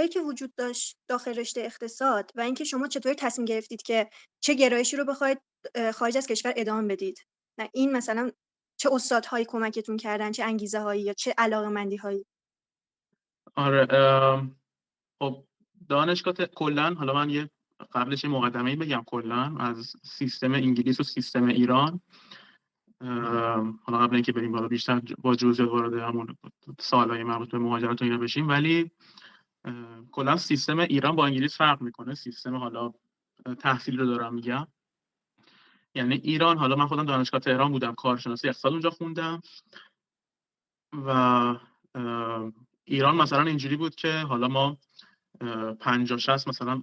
تفاوتایی که وجود داشت داخل رشته اقتصاد و اینکه شما چطوری تصمیم گرفتید که چه گرایشی رو بخواید خارج از کشور ادامه بدید؟ و این مثلًا چه استادهایی کمکتون کردن، چه انگیزه‌هایی یا چه علاقه‌مندی‌هایی؟ آره، خب دانشگاه کلا حالا من قبلش یه مقدمه‌ای بگم کلا از سیستم انگلیس و سیستم ایران. حالا قبل اینکه بریم بالا بیشتر با جزئیات وارد همون سوالای مربوط به مهاجرت و اینا بشیم، ولی کلا سیستم ایران با انگلیس فرق میکنه. سیستم حالا تحصیل رو دارم میگم، یعنی ایران، حالا من خودم دانشگاه تهران بودم، کارشناسی اقتصاد اونجا خوندم و ایران مثلا اینجوری بود که حالا ما 50 60 مثلا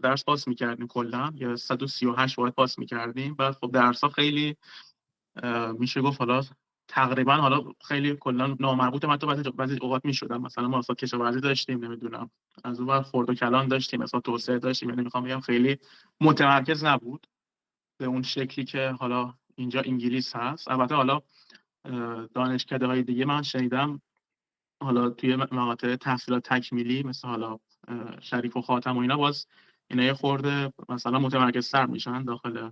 درس پاس میکردیم کلا، یا 138 واحد پاس میکردیم. بعد خب درس‌ها خیلی میشه گفت حالا تقریبا حالا خیلی کلا نامربوطه، من تو بعضی اوقات میشدم مثلا ما اصلا کشاورزی داشتیم، نمیدونم از اون ور خرد و کلان داشتیم، مثلا توسعه داشتیم، یعنی میخوام بگم خیلی متمرکز نبود به اون شکلی که حالا اینجا انگلیس هست. البته حالا دانشکده‌های دیگه من شنیدم حالا توی مقاطع تحصیلات تکمیلی مثل حالا شریف و خاتم و اینا، باز اینا یه خورده مثلا متمرکزتر میشن داخل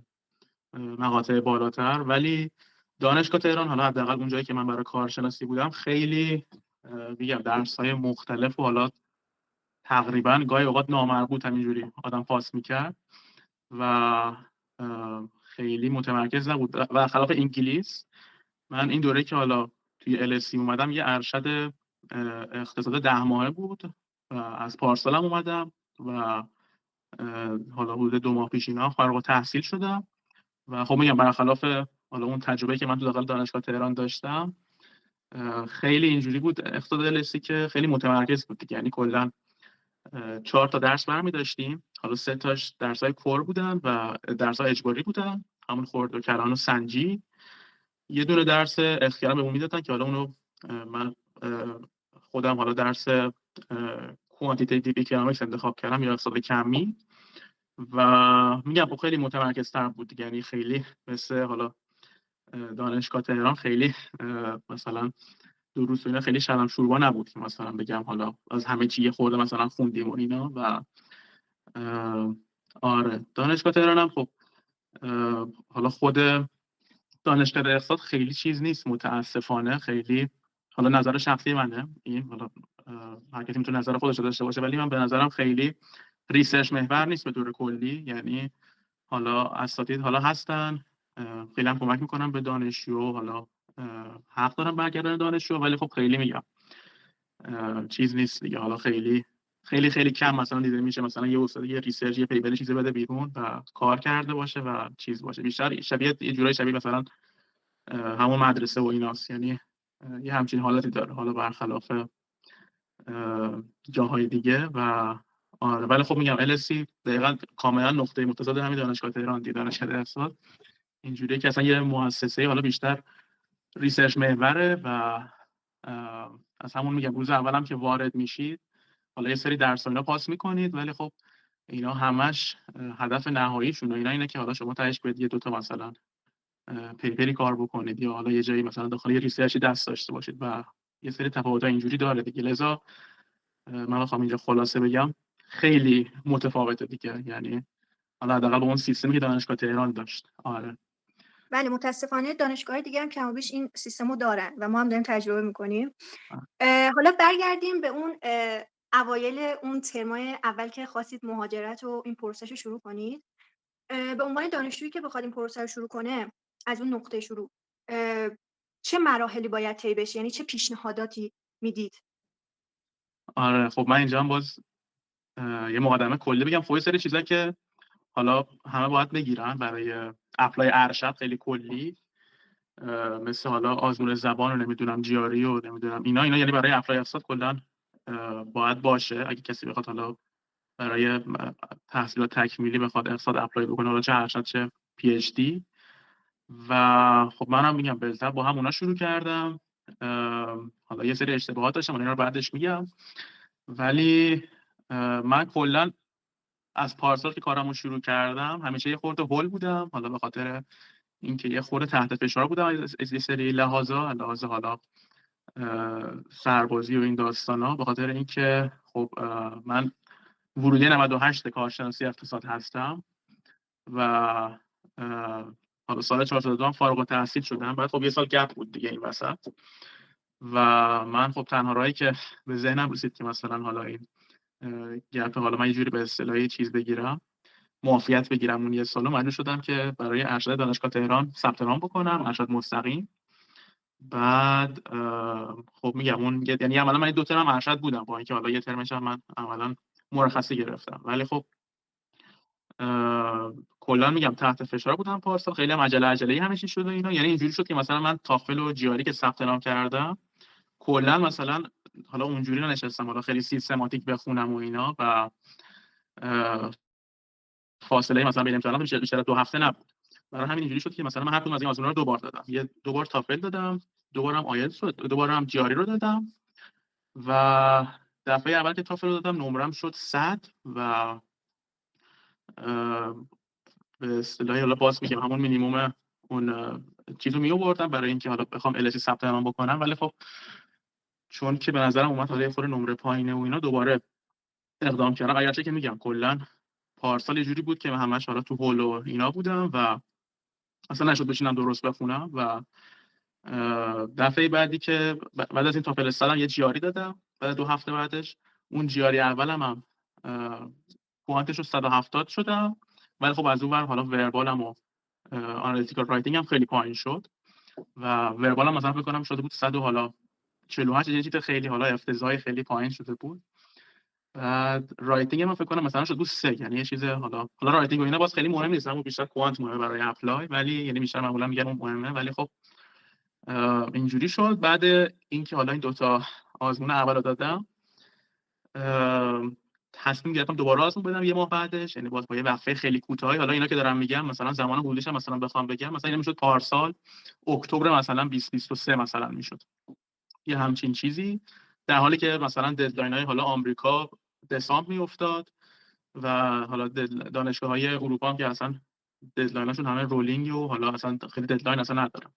مقاطع بالاتر. ولی دانشگاه تهران حالا حداقل اونجایی که من برای کارشناسی بودم خیلی میگم درس‌های مختلف و حالا تقریبا گاهی اوقات نامربوط همینجوری آدم پاس میکرد و خیلی متمرکز نبود. و خلاف انگلیس، من این دوره که حالا توی LSE اومدم یه ارشد اقتصاد 10 ماهه بود و از پارسالم اومدم و حالا حدود 2 ماه پیش اینا فارغ التحصیل شدم. و خب میگم برخلاف حالا اون تجربه که من تو داخل دانشگاه تهران داشتم، خیلی اینجوری بود اقتصاد LSE که خیلی متمرکز بود دیگه. یعنی کلا 4 تا درس برمی داشتیم، حالا 3 تاش درس‌های کور بودن و درس‌های اجباری بودن، همون خرد و کلان و سنجی. یه دونه درس اختیارا بهمون میدادن که حالا اونو من خودم حالا درس کوانتیتیتیو اکونومیکس انتخاب کردم یا اقتصاد کمی و میگم خب خیلی متمرکزتر بود، یعنی خیلی مثل حالا دانشگاه تهران خیلی مثلا دروس و اینا خیلی شرم شوربا نبود که مثلا بگم حالا از همه چی یه خورده مثلا خوندیم و اینا. و آره دانشگاه تهران هم خب حالا خود دانشگاه اقتصاد خیلی چیز نیست متاسفانه، خیلی حالا نظر شخصی منه این، حالا هر کسی میتونه نظر خودش رو داشته باشه، ولی من به نظرم خیلی ریسرچ محور نیست به طور کلی. یعنی حالا اساتید حالا هستن خیلی هم کمک میکنن به دانشجو، حالا حق دارن برگردن دانشجو، ولی خب خیلی میگم چیز نیست دیگه. حالا خیلی خیلی خیلی کم مثلا دیده میشه مثلا یه استاد یه ریسرچ یه پیپر چیزی بده بیرون و کار کرده باشه و چیز باشه، بیشتر شبیه یه جورایی شبیه مثلا همون مدرسه و ایناست. یعنی یه همچین حالتی داره، حالا برخلاف جاهای دیگه. و آره ولی خب میگم LSE دقیقاً کاملا نقطه متضاد همین دانشگاه تهران دی، دانشگاه اقتصاد اینجوریه که اصلا یه مؤسسه حالا بیشتر ریسرچ محوره و از همون میگم روز اولم که وارد میشید حالا یه سری درس اینا پاس میکنید، ولی خب اینا همش هدف نهاییشون و اینا اینه که حالا شما تهش باید یه دوتا مثلا پیپری کار بکنید یا حالا یه جایی مثلا داخل یه ریسرچی دست داشته باشید و یه سری تفاوت‌ها اینجوری داره دیگه. لذا من بخوام اینجا خلاصه بگم خیلی متفاوته دیگه، یعنی حالا حداقل با اون سیستمی که دانشگاه تهران داشت. آره بله، متاسفانه دانشگاه‌های دیگه هم کم و بیش این سیستمو دارن و ما هم داریم تجربه می‌کنیم. حالا برگردیم به اون اوایل اون ترمای اول که خواستید مهاجرت و این پروسش رو شروع کنید. به عنوان دانشجویی که بخواد این پروسه رو شروع کنه، از اون نقطه شروع اه، چه مراحلی باید طی بشه؟ یعنی چه پیشنهاداتی میدید؟ آره خب من اینجا هم باز یه مقدمه کلی بگم. خب یه سری چیزا که حالا همه باید بگیرن برای اپلای ارشد خیلی کلی، مثل حالا آزمون زبان و نمیدونم جیاری و نمیدونم اینا یعنی برای اپلای افساد کلا باید باشه. اگه کسی بخواد حالا برای تحصیلات تکمیلی بخواد اقتصاد اپلای بکنه، حالا چه ارشد چه PhD. و خب منم میگم بهتر با همونا شروع کردم. حالا یه سری اشتباهات داشتم اینا رو بعدش میگم، ولی من کلا از پارسال که کارمو شروع کردم همیشه یه خورده هول بودم، حالا به خاطر اینکه یه خورده تحت فشار بودم از یه سری لحاظا حالا سربازی و این داستانا، به خاطر اینکه خب من ورودی 98 کارشناسی اقتصاد هستم و حالا سال 402 هم فارغ التحصیل شدم. بعد خب یه سال گپ بود دیگه این وسط و من خب تنها راهی که به ذهنم رسید که مثلا حالا این گپ، حالا من یه جوری به اصطلاح چیز بگیرم، معافیت بگیرم، اون یه سالو مجبور شدم که برای ارشد دانشگاه تهران ثبت نام بکنم، ارشد مستقیم. بعد خب میگم اون یعنی عملا من 2 ترم ارشد بودم، با اینکه حالا یه ترمش هم من عملا مرخصی گرفتم، ولی خب کلا میگم تحت فشار بودم پارسال، خیلی هم عجله همه چی شد و اینا. یعنی اینجوری شد که مثلا من تافل و جی آر ای که ثبت نام کردم کلا مثلا حالا اونجوری نشستم حالا خیلی سیستماتیک بخونم و اینا و فاصله مثلا بین امتحانات بیشتر 2 هفته نبود. برای همین اینجوری شد که مثلا من هر کدوم از این آزمون‌ها رو 2 بار دادم. 2 بار تافل دادم، 2 بارم آیلتس شد، 2 بارم جی آر ای رو دادم و دفعه اول که تافل رو دادم نمرم شد 100 و به اصطلاح حالا باز میگم همون مینیمم اون چیزو میآوردم برای اینکه حالا بخوام ال ثبت نام بکنم. ولی خب چون که به نظرم اومد حالا یه خورده نمره پایینه و اینا، دوباره اقدام کردم. اگرچه که میگم کلا پارسال یه جوری بود که من همش حالا تو هول و اینا بودم و اصلا نشد بشینم درست بخونم. و دفعه بعدی که بعد از این تافل استادم یه جی آر ای دادم، بعد 2 هفته بعدش اون جی آر ای اولم هم کوانتش رو 170 شدم. ولی خب از اون ور حالا وربالم و آنالیتیکال رایتینگ هم خیلی پایین شد و وربالم مثلا فکر کنم شده بود 100 و حالا 48، یه چیز خیلی حالا افتضاحی خیلی پایین شده بود. بعد رایتینگ من فکر کنم مثلا شد بود 3، یعنی یه چیز حالا رایتینگ و اینا باز خیلی مهم نیست، اما بیشتر کوانت مهمه برای اپلای، ولی یعنی بیشتر معمولا میگن اون مهمه. ولی خب اینجوری شد. بعد اینکه حالا این 2 تا آزمون اولو دادم تصمیم گرفتم دوباره آزمون بدم یه ماه بعدش، یعنی باز با یه وقفه خیلی کوتاهی. حالا اینا که دارم میگم مثلا زمان حدودش هم مثلا بخوام بگم مثلا این میشد پارسال اکتبر مثلا 2023 مثلا میشد، یه همچین چیزی، در حالی که مثلا ددلاین‌های حالا آمریکا دسامبر میافتاد و حالا دانشگاه‌های اروپا هم که اصلا ددلایناشون همه رولینگ و حالا اصلا خیلی ددلاین اصلا ندارن.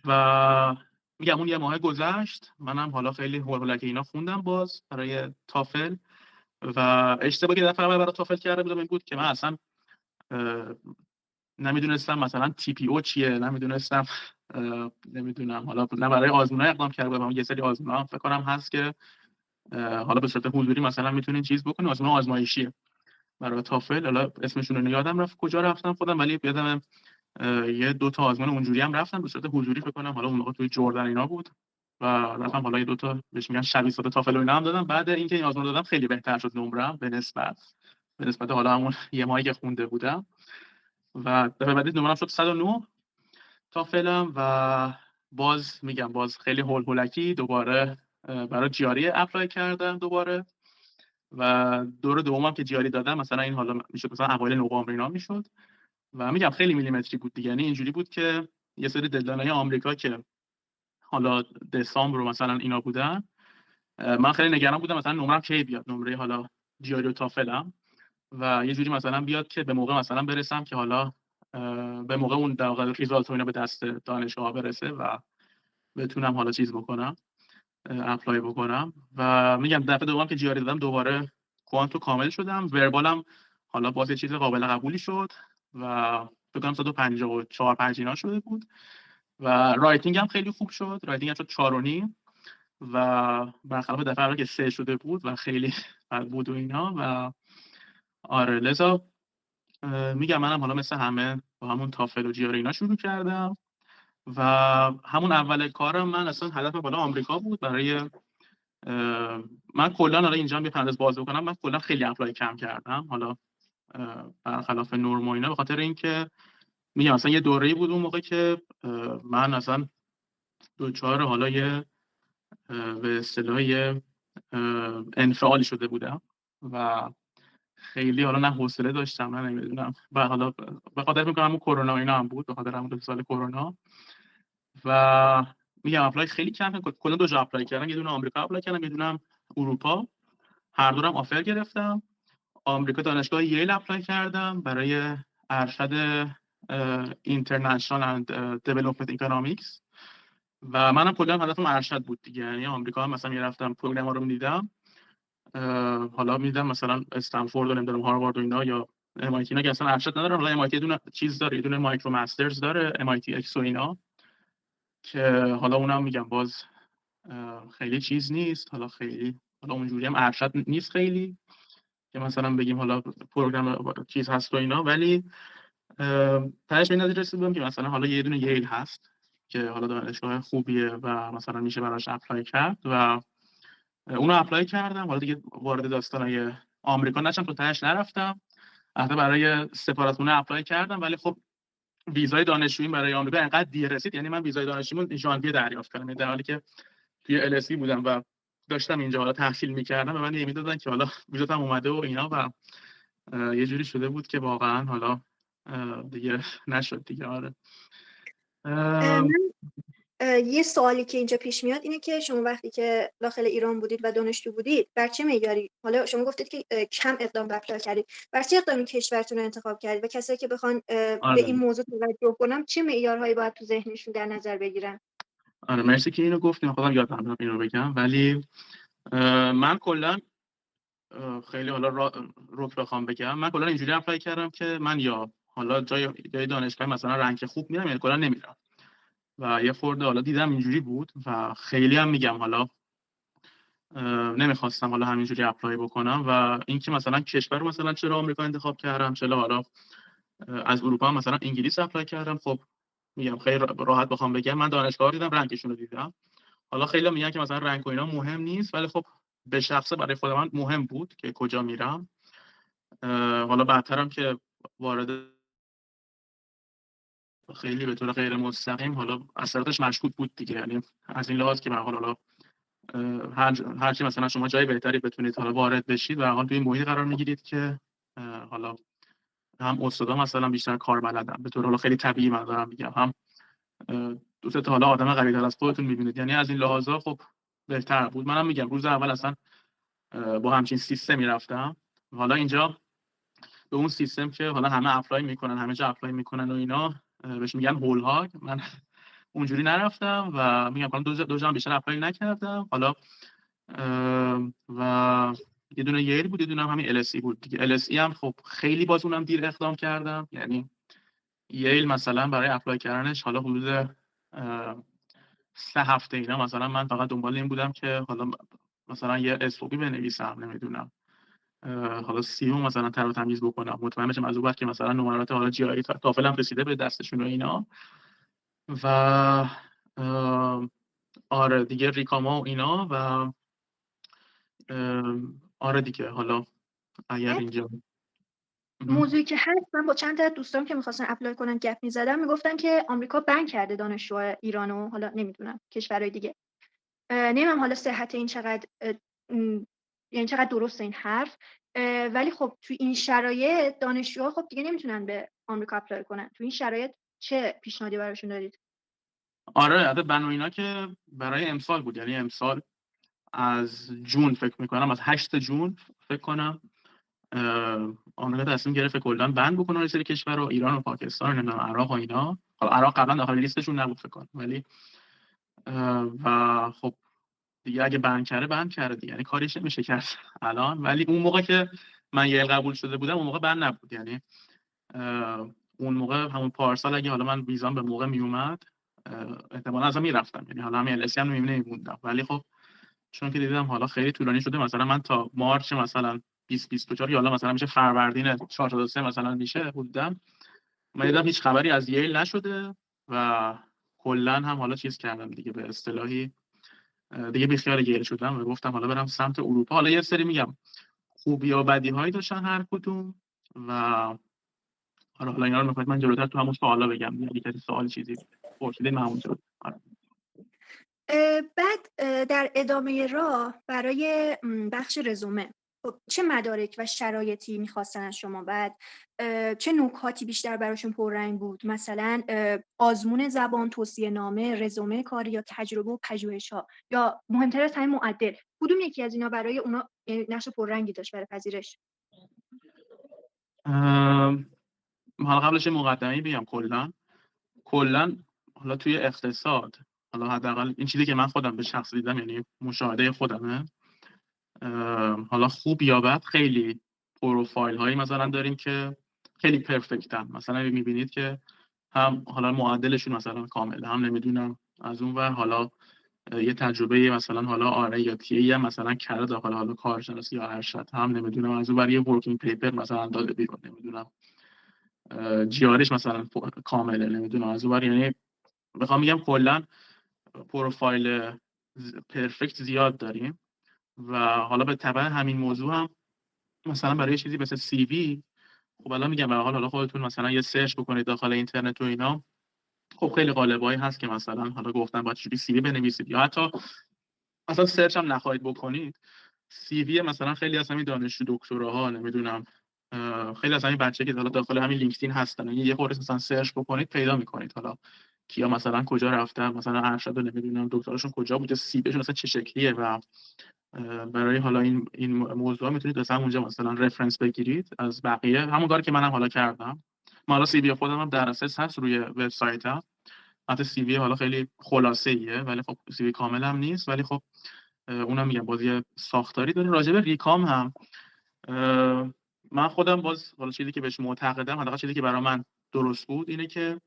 و میگم اون یه ماه گذشت، منم حالا خیلی هولکی اینا خوندم باز برای تافل و اشتباهی که دفعه اول برای تافل کرده بودم این بود که من اصلا نمیدونستم مثلا تی پی او چیه، نمیدونستم نمیدونم حالا نه برای آزمون‌ها اقدام کرده بودم. یه سری آزمون‌ها فکر کنم هست که حالا به صورت حضوری مثلا میتونین چیز بکنین، آزمون آزمایشیه برای تافل، حالا اسمشون رو یادم رفت کجا رفتم خودم، ولی یادم یه 2 تا آزمون اونجوری هم رفتم به صورت حضوری فکر کنم، حالا اون موقع توی جردن اینا بود و رفتم حالا یه 2 تا بهش میگن شبیه ساده تافل و اینا هم دادم. بعد اینکه این آزمون دادم خیلی بهتر شد نمرم به نسبت حالا همون یه ماهی که خونده بودم و دفعه بعدی نمرم شد 109 تافلم و باز میگم باز خیلی هولکی دوباره برای جی آر ای اپلای کردم دوباره و دور دومم که جی آر ای دادم مثلا این حالا میشد مثلا اوایل نوامبر اینا میشد و میگم خیلی میلیمتری بود دیگه. یعنی اینجوری بود که یه سری ددلاین‌های آمریکا که حالا دسامبر رو مثلا اینا بودن، من خیلی نگران بودم مثلا نمرم کی بیاد، نمره حالا جی آر ای و تافلم، و یه جوری مثلا بیاد که به موقع مثلا برسم که حالا به موقع اون در واقع ریزالت اینا به دست دانشگاه برسه و بتونم حالا چیز بکنم، اپلای بکنم. و میگم دفعه دوم که جی آر ای دادم دوباره کوانتو کامل شدم، وربالم حالا باز یه چیز قابل قبولی شد و فکر کنم 154 5 اینا شده بود و رایتینگ هم خیلی خوب شد، رایتینگ هم شد 4 و نیم و برخلاف دفعه اول که 3 شده بود و خیلی بد بود و اینا. و آره لذا میگم منم حالا مثل همه با همون تافل و جی آر اینا شروع کردم و همون اول کارم من اصلا هدفم بالا آمریکا بود. برای من کلا حالا اینجا هم بپرداز باز بکنم، من کلا خیلی اپلای کم کردم حالا برخلاف نورم و اینا، به خاطر اینکه میگم مثلا یه دوره‌ای بود اون موقع که من اصلا دوچار حالا یه به اصطلاح انفعالی شده بودم و خیلی حالا نه حوصله داشتم نه نمیدونم، و حالا به خاطر میگم همون کرونا اینا هم بود، به خاطر همون 2 سال کرونا و میگم اپلای خیلی کم کلا 2 جا اپلای کردم، یه دونه آمریکا اپلای کردم، یه دونه اروپا، هر دورم آفر گرفتم. آمریکا دانشگاه ییل اپلای کردم برای ارشد اینترنشنال اند دیولپمنت اکونومیکس و منم کلا هدفم ارشد بود دیگه، یعنی آمریکا هم مثلا میرفتم پروگرام رو میدیدم، حالا میدیدم مثلا استنفورد و نمیدونم هاروارد و اینا یا MIT اینا که اصلا ارشد ندارن، حالا MIT یه دونه چیز داره، یه دونه مایکرو مسترز داره MIT اکس و اینا، که حالا اونم میگم باز خیلی چیز نیست، حالا خیلی حالا اونجوری هم ارشد نیست خیلی که مثلا بگیم حالا پروگرام چیز هست و اینا، ولی تهش به این نتیجه رسیدم که مثلا حالا یه دونه ییل هست که حالا دانشگاه خوبیه و مثلا میشه براش اپلای کرد و اونو اپلای کردم. حالا دیگه وارد داستانای آمریکا نشم، تو تهش نرفتم، البته برای سفارتخونه اپلای کردم، ولی خب ویزای دانشجویی برای آمریکا انقدر دیر رسید، یعنی من ویزای دانشجویی ژانویه دریافت کردم، در حالی که توی LSE بودم و داشتم اینجا حالا تحصیل می‌کردم، به من ایمیل دادن که حالا ویزاتم اومده و اینا و یه جوری شده بود که واقعا حالا دیگه نشد دیگه. آره. من یه سوالی که اینجا پیش میاد اینه که شما وقتی که داخل ایران بودید و دانشجو بودید بر چه معیاری، حالا شما گفتید که کم اقدام به اپلای کردید، بر چه اقدامی کشورتون رو انتخاب کردید و کسایی که بخوان به این آره. موضوع توجه کنم چه معیارهایی باید تو ذهنشون در نظر بگیرن؟ آره مرسی که اینو گفتیم، خودم یادم رفت اینو بگم، ولی من کلا خیلی حالا روک بخوام بگم، من کلا اینجوری اپلای کردم که من یا حالا جای دانشگاه مثلا رنک خوب میرم یا کلا نمیرم، و یه خورده حالا دیدم اینجوری بود و خیلی هم میگم حالا نمیخواستم حالا همینجوری اپلای بکنم، و اینکه مثلا کشور مثلا چرا آمریکا انتخاب کردم، چرا حالا از اروپا هم مثلا انگلیس اپلای کردم. خب میگم خیلی راحت بخوام بگم، من دانشگاه دیدم رنکشون رو دیدم، حالا خیلی میگن که مثلا رنک و اینا مهم نیست، ولی خب به شخصه برای خود من مهم بود که کجا میرم. حالا بعدترم که وارد خیلی به طور غیر مستقیم حالا اثراتش مشکوک بود دیگه، یعنی از این لحاظ که به هر حال هر چی مثلا شما جای بهتری بتونید حالا وارد بشید و حالا توی محیطی قرار میگیرید که حالا هم استادا مثلا بیشتر کار بلدن، به طور حالا خیلی طبیعی من دارم میگم، هم دو تا حالا آدم قوی‌تر از خودتون میبینید، یعنی از این لحاظا خب بهتر بود. منم میگم روز اول اصلا با همچین سیستمی رفتم، حالا اینجا به اون سیستم که حالا همه اپلای میکنن، همه جا اپلای میکنن و اینا، بهش میگن هول هاگ، من اونجوری نرفتم و میگم حالا دو جا بیشتر اپلای نکردم، حالا و یه دونه ییل بود، یه دونه هم همین LSE بود دیگه. LSE هم خب خیلی باز اونم دیر اقدام کردم، یعنی ییل مثلا برای اپلای کردنش حالا حدود 3 هفته اینا مثلا من فقط دنبال این بودم که حالا مثلا یه SOP بنویسم، نمیدونم حالا سیو مثلا تر و تمیز بکنم، مطمئن بشم از اون وقت که مثلا نمرات حالا GRE تافل هم رسیده به دستشون و اینا، و آره دیگه ریکاما و اینا، و آره دیگه حالا اگر اینجا موضوعی که هست، من با چند تا دوستام که می‌خواستن اپلای کنن گپ می‌زدم، میگفتن که آمریکا بن کرده دانشجو ایرانو، حالا نمیدونم کشورهای دیگه. نمیدونم حالا صحت این چقدر یعنی چقدر درسته این حرف، ولی خب تو این شرایط دانشجوها خب دیگه نمیتونن به آمریکا اپلای کنن. تو این شرایط چه پیشنهادی براشون دارید؟ آره البته بن و اینا که برای امسال بود، یعنی امسال از جون فکر میکنم، از 8 جون فکر کنم آمریکا تصمیم گرفت کلا بند بکنه یه سری کشور رو، ایران و پاکستان و نمیدونم عراق و اینا. حالا عراق قبلا داخل لیستشون نبود فکر کنم، ولی و خب دیگه اگه بند کرده دیگه، یعنی کاریش نمیشه کرد الان، ولی اون موقع که من یه قبول شده بودم اون موقع بند نبود، یعنی اون موقع همون پارسال اگه حالا من ویزام به موقع میومد احتمالاً اصلا میرفتم، یعنی حالا همین LSE هم نمیموندم، ولی خب چون که دیدم حالا خیلی طولانی شده، مثلا من تا مارچ مثلا 2024 یا حالا مثلا میشه فروردین 4 مثلا میشه بودم، من دیدم هیچ خبری از ییل نشده و کلا هم حالا چیز کردم دیگه، به اصطلاحی دیگه بیخیال ییل شدم و گفتم حالا برم سمت اروپا. حالا یه سری میگم خوبی و بدی هایی داشتن هر کدوم، و حالا اینا رو میخواد من جلوتر تو همون سوالا بگم، یعنی کسی سوال چیزی پرسیده من همونجا. بعد در ادامه راه برای بخش رزومه، خب چه مدارک و شرایطی میخواستن از شما؟ بعد چه نکاتی بیشتر براشون پررنگ بود؟ مثلا آزمون زبان، توصیه نامه، رزومه کاری، یا تجربه و پژوهش‌ها، یا مهمتر از همه معدل؟ کدوم یکی از اینا برای اونا نقش پررنگی داشت برای پذیرش؟ حالا قبلش مقدمه‌ای بگم، کلا حالا توی اقتصاد حالا حداقل این چیزی که من خودم به شخص دیدم، یعنی مشاهده خودمه. حالا خوب یا بد خیلی پروفایل هایی مثلا داریم که خیلی پرفکتن، مثلا میبینید که هم حالا معدلشون مثلا کامله، هم نمیدونم از اون ور حالا یه تجربه مثلا حالا آره یا تی هم مثلا کرده داخل حالا کارشناسی یا ارشد، هم نمیدونم از اون ور یه ورکینگ پیپر مثلا داده بیرون، نمیدونم جیارش مثلا کامله، نمیدونم از اون ور. یعنی بخوام میگم کلا پروفایل پرفکت زیاد داریم و حالا به تبع همین موضوع هم مثلا برای چیزی مثل سی وی، خب الان میگم به حال حالا خودتون مثلا یه سرچ بکنید داخل اینترنت و اینا، خب خیلی قالبایی هست که مثلا حالا گفتن باید چجوری سی وی بنویسید، یا حتی مثلا سرچ هم نخواهید بکنید، سی وی مثلا خیلی از همین دانشجو دکتراها، نمیدونم خیلی از همین بچه که حالا داخل همین لینکدین هستن، یه خورده مثلا سرچ بکنید پیدا میکنید حالا کیا مثلا کجا رفتن، مثلا ارشد و نمیدونم دکتراشون کجا بوده، سی ویشون مثلا چه شکلیه و برای حالا این موضوع میتونید مثلا اونجا مثلا رفرنس بگیرید از بقیه، همون کاری که منم حالا کردم. من حالا سی وی خودم هم در اساس هست روی وبسایتم، البته سی وی حالا خیلی خلاصه ایه ولی خب سی وی کامل هم نیست، ولی خب اونم میگم بازی ساختاری داره. راجع به ریکام هم من خودم باز حالا چیزی که بهش معتقدم، حداقل چیزی که برای من درست بود اینه که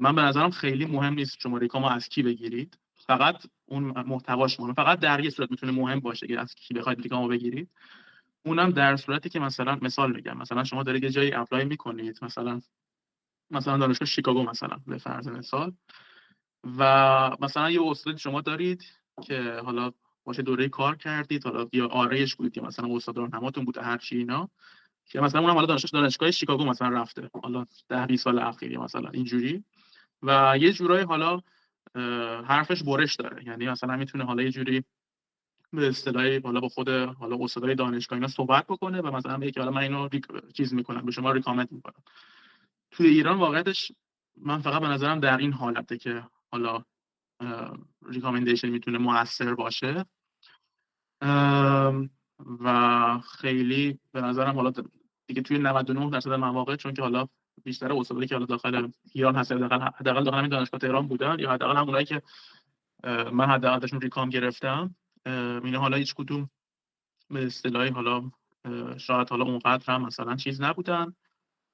من به نظرم خیلی مهم نیست شما ریکامو از کی بگیرید، فقط اون محتواش مهمه. فقط در یه صورت میتونه مهم باشه که از کی بخواید ریکامو بگیرید، اونم در صورتی که مثلا مثال میگم، مثلا شما دارید یه جایی اپلای میکنید، مثلا دانشگاه شیکاگو مثلا به فرض مثال، و مثلا یه استاد شما دارید که حالا باشه دوره کار کردید، حالا یا آرایش بودید که مثلا استاد راهنماتون بوده هر چی اینا، که مثلا اونم حالا دانشگاه شیکاگو مثلا رفته حالا 10-20 سال اخیر مثلا اینجوری، و یه جورایی حالا حرفش برش داره، یعنی مثلا میتونه حالا یه جوری به اصطلاحی حالا با خود حالا استادای دانشگاه اینا صحبت بکنه و مثلا بگه حالا من اینو چیز میکنم به شما ریکامند میکنم. توی ایران واقعیتش من فقط به نظرم در این حالته که حالا ریکامندیشن میتونه موثر باشه و خیلی به نظرم حالا دیگه توی 99% مواقع، چون که حالا بیشتر استادایی که حالا داخل ایران هست، حداقل داخل همین دانشگاه تهران بودن، یا حداقل همونایی که من حداقل ازشون ریکام گرفتم، اینا حالا هیچ کدوم به اصطلاحی حالا شاید حالا اونقدر هم مثلا چیز نبودن،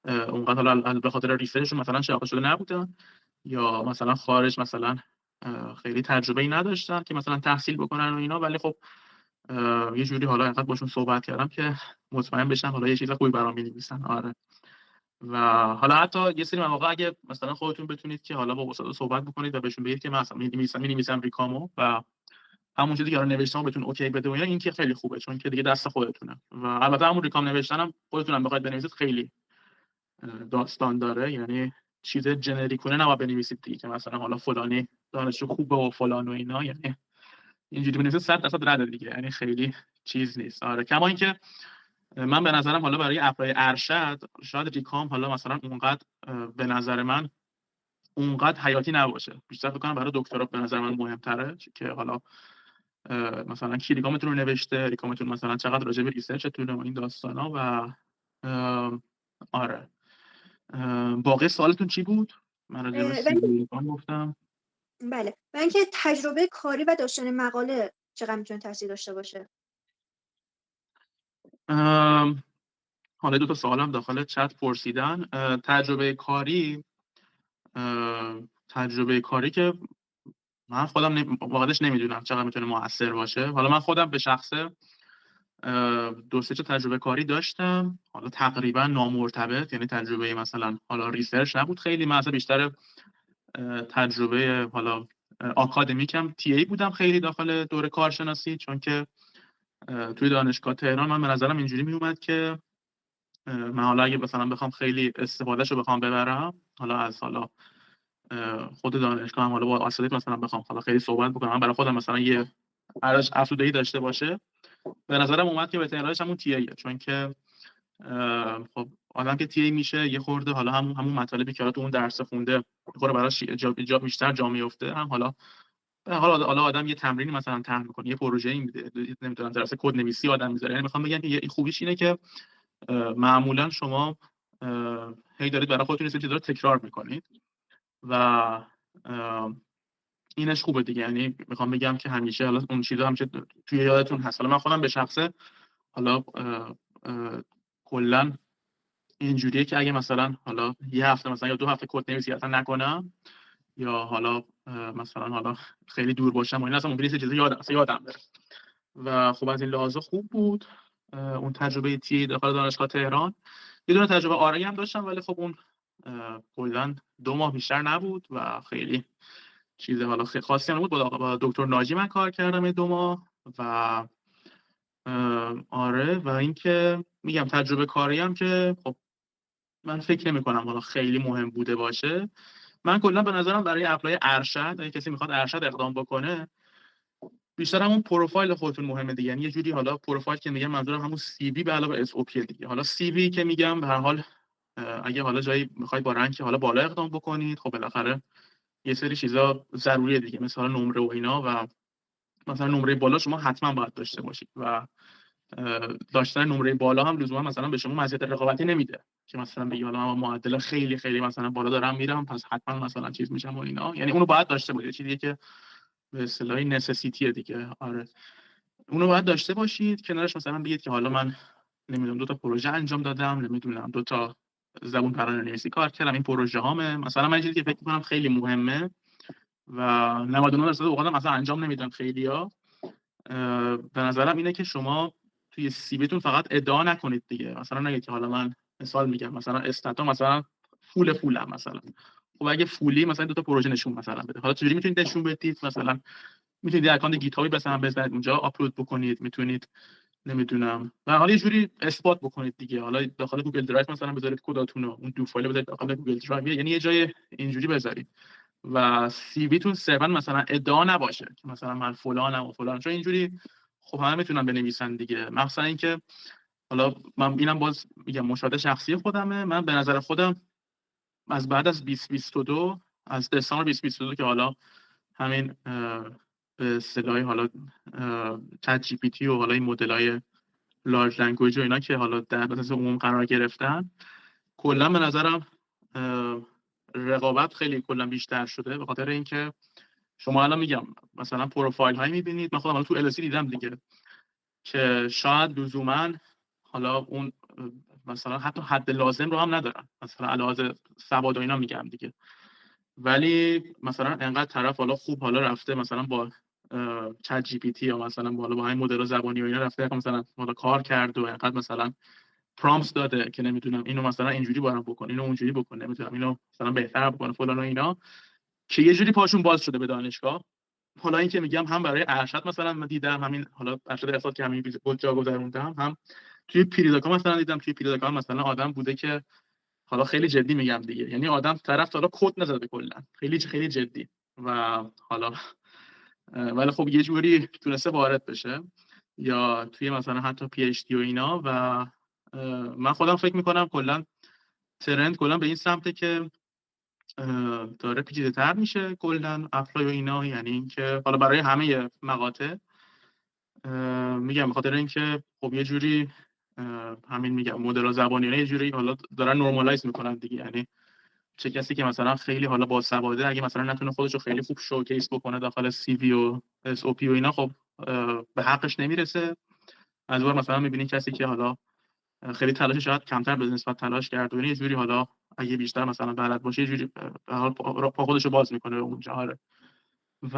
اونقدر حالا به خاطر ریسرچشون مثلا شناخته شده نبودن، یا مثلا خارج مثلا خیلی تجربه‌ای نداشتن که مثلا تحصیل بکنن و اینا، ولی خب یه جوری حالا انقدر باشون صحبت کردم که مطمئن بشن حالا یه چیز خوبی برام می‌نویسن. آره. و حالا حتی یه سری مواقع اگه مثلا خودتون بتونید که حالا با استاد صحبت بکنید و بهشون بگید که من مثلا می‌نویسم ریکامو و همون چیزی که الان نوشتم بهتون اوکی بده و اینا، این که خیلی خوبه، چون که دیگه دست خودتونه. و البته همون ریکام نوشتن هم خودتون هم بخواید بنویسید خیلی داستان داره، یعنی چیز جنریکونه نباید بنویسید دیگه که مثلا حالا فلانی دانشجو خوبه و فلان و اینا، یعنی اینجوری بنویسید 100% رد دیگه، یعنی خیلی چیز نیست. آره. کما اینکه من به نظرم حالا برای اپلای ارشد شاید ریکام حالا مثلا اونقدر به نظر من اونقدر حیاتی نباشه، بیشتر فکر کنم برای دکترا به نظر من مهم‌تره که حالا مثلا کی ریکامتون رو نوشته، ریکامتون مثلا چقدر راجع به ریسرچتونه و این داستانا. و آره. باقی سوالتون چی بود؟ من راجع به سی وی گفتم. بله، و اینکه تجربه کاری و داشتن مقاله چقدر میتونه تاثیر داشته باشه؟ حالا 2 تا سوالم داخل چت پرسیدن. تجربه کاری که من خودم واقعاش نمیدونم چقدر میتونه موثر باشه. حالا من خودم به شخصه 2-3 تا تجربه کاری داشتم، حالا تقریبا نامرتبط، یعنی تجربه مثلا حالا ریسرچ نبود خیلی، من اصلا بیشتر تجربه حالا آکادمیکم تی ای بودم خیلی داخل دوره کارشناسی، چون که توی دانشگاه تهران من به نظرم اینجوری می اومد که من حالا اگه مثلا بخوام خیلی استفادهشو بخوام ببرم حالا از حالا خود دانشگاه هم حالا با اساتید مثلا بخوام حالا خیلی صحبت بکنم برای خودم مثلا یه ارزش افزوده‌ای داشته باشه، به نظرم اومد که بهترین راهش همون تی ایه، چون که خب آدم که تی ای میشه یه خورده حالا همون مطالبی که تو اون درس خونده یه خورده براش بیشتر جا میفته، هم حالا آدم یه تمرینی مثلا طرح میکنه، یه پروژه‌ای میده، نمیدونم درس کد نویسی آدم میذاره. یعنی میخوام بگم که این خوبیش اینه که معمولا شما هی دارید برای خودتون این چیزا رو تکرار میکنید و اینش خوبه دیگه. یعنی میخوام بگم که همیشه حالا اون چیزا همیشه توی یادتون هست. حالا من خودم به شخصه حالا کلا اینجوریه که اگه مثلا حالا یه هفته مثلا یا 2 هفته کد نویسی اصلا نکنم، یا حالا مثلا حالا خیلی دور باشم و این اصلا ممکنه چیزا یادم بره. و خب از این لحاظ خوب بود اون تجربه تی داخل دانشگاه تهران. یه دونه تجربه آرایی هم داشتم، ولی خب اون کلا 2 ماه بیشتر نبود و خیلی چیز حالا خیلی خاصی نبود. با دکتر ناجی من کار کردم 2 ماه و آره. و اینکه میگم تجربه کاری هم که خب من فکر نمی‌کنم حالا خیلی مهم بوده باشه. من کلا به نظرم برای اپلای ارشد، اگه کسی میخواد ارشد اقدام بکنه، بیشتر همون پروفایل خودتون مهمه دیگه. یعنی یه جوری حالا پروفایل که میگم منظورم همون سی وی به علاوه اس او پی دیگه. حالا سی وی که میگم به هر حال اگه حالا جایی میخواید با رنگ حالا بالا اقدام بکنید، خب بالاخره یه سری چیزا ضروریه دیگه، مثلا نمره و اینا. و مثلا نمره بالا شما حتما باید داشته باشید و داشتن نمره بالا هم لزوما مثلا به شما مزیت رقابتی نمیده که مثلا بگی حالا من معدل خیلی خیلی مثلا بالا دارم میرم پس حتما مثلا چیز میشم و اینا. یعنی اونو باید داشته باشید، چیزی که به اصطلاح نسسیتیه دیگه. آره اونو باید داشته باشید. کنارش مثلا بگید که حالا من نمیدونم 2 تا پروژه انجام دادم، نمیدونم 2 تا زبون پرانه‌نویسی کار کردم، این پروژه هامه. مثلا من چیزی که فکر می‌کنم خیلی مهمه و 99% اوقات مثلا انجام نمیدم خیلیا، به نظرم اینه که شما توی سی ویتون فقط ادعا نکنید دیگه. مثلا نگید که حالا من مثال میگم مثلا استاتا مثلا فولم مثلا. خب اگه فولی مثلا 2 تا پروژه نشون مثلا بده، حالا چجوری میتونید نشون بدید؟ مثلا میتونید اکانت گیت هابی مثلا بزنید اونجا آپلود بکنید، میتونید نمیدونم و حالا یه جوری اثبات بکنید دیگه. حالا داخل گوگل درایو مثلا بذارید کداتون رو، اون دو فایل بذارید داخل گوگل درایو، یعنی یه جای اینجوری بذارید و سی ویتون صرفا مثلا ادعا نباشه که مثلا من فلانم و فلان، چون اینجوری خب همه میتونن بنویسن دیگه. مثلا اینکه حالا من اینم باز میگم مشاهده شخصی خودمه، من به نظر خودم از بعد از 2022 از دسامبر 2022 که حالا همین به اصطلاح حالا چت جی پی تی و حالا این مدل‌های لارج لنگویج و اینا که حالا در اساس عموم قرار گرفتن، کلا به نظرم رقابت خیلی کلا بیشتر شده. به خاطر اینکه شما الان میگم مثلا پروفایل هایی میبینید، من خودم حالا تو LSE دیدم دیگه، که شاید لزوما حالا اون مثلا حتی حد لازم رو هم ندارن، مثلا علاوه سواد و اینا میگم دیگه، ولی مثلا انقدر طرف حالا خوب حالا رفته مثلا با چت جی پی تی یا مثلا با همین مدل زبانی و اینا رفته مثلا حالا کار کرد و انقدر مثلا پرامپت داده که نمیدونم اینو مثلا اینجوری برام بکن، اینو اونجوری بکن، نمیدونم اینو مثلا بهتر بکن فلان و اینا، که یه جوری پاشون باز شده به دانشگاه. حالا این که میگم هم برای ارشد مثلا من دیدم، همین حالا ارشد اقتصاد که همین بود جا گذروندم، هم توی پیریداکا مثلا دیدم. توی پیریداکا مثلا آدم بوده که حالا خیلی جدی میگم دیگه، یعنی آدم طرف حالا کد نزده کلا، خیلی خیلی جدی و حالا ولی خب یه جوری تونسته وارد بشه، یا توی مثلا حتی پی اچ دی و اینا. و من خودم فکر میکنم کلا ترند کلا به این سمته که داره پیچیده‌تر میشه کلا اپلای و اینا. یعنی اینکه حالا برای همه مقاطع میگم بخاطر اینکه خب یه جوری همین میگم مدل زبانی یه جوری حالا دارن نورمالایز میکنن دیگه. یعنی چه کسی که مثلا خیلی حالا باسواده اگه مثلا نتونه خودش رو خیلی خوب شوکیس بکنه داخل سی وی و اس او پی و اینا، خب به حقش نمیرسه. از اون مثلا میبینی کسی که حالا خیلی تلاش شاید کمتر به نسبت تلاش کرد و یه جوری حالا اگه بیشتر مثلا بلد باشه یه جوری به حال پا خودش رو باز میکنه اونجا. آره و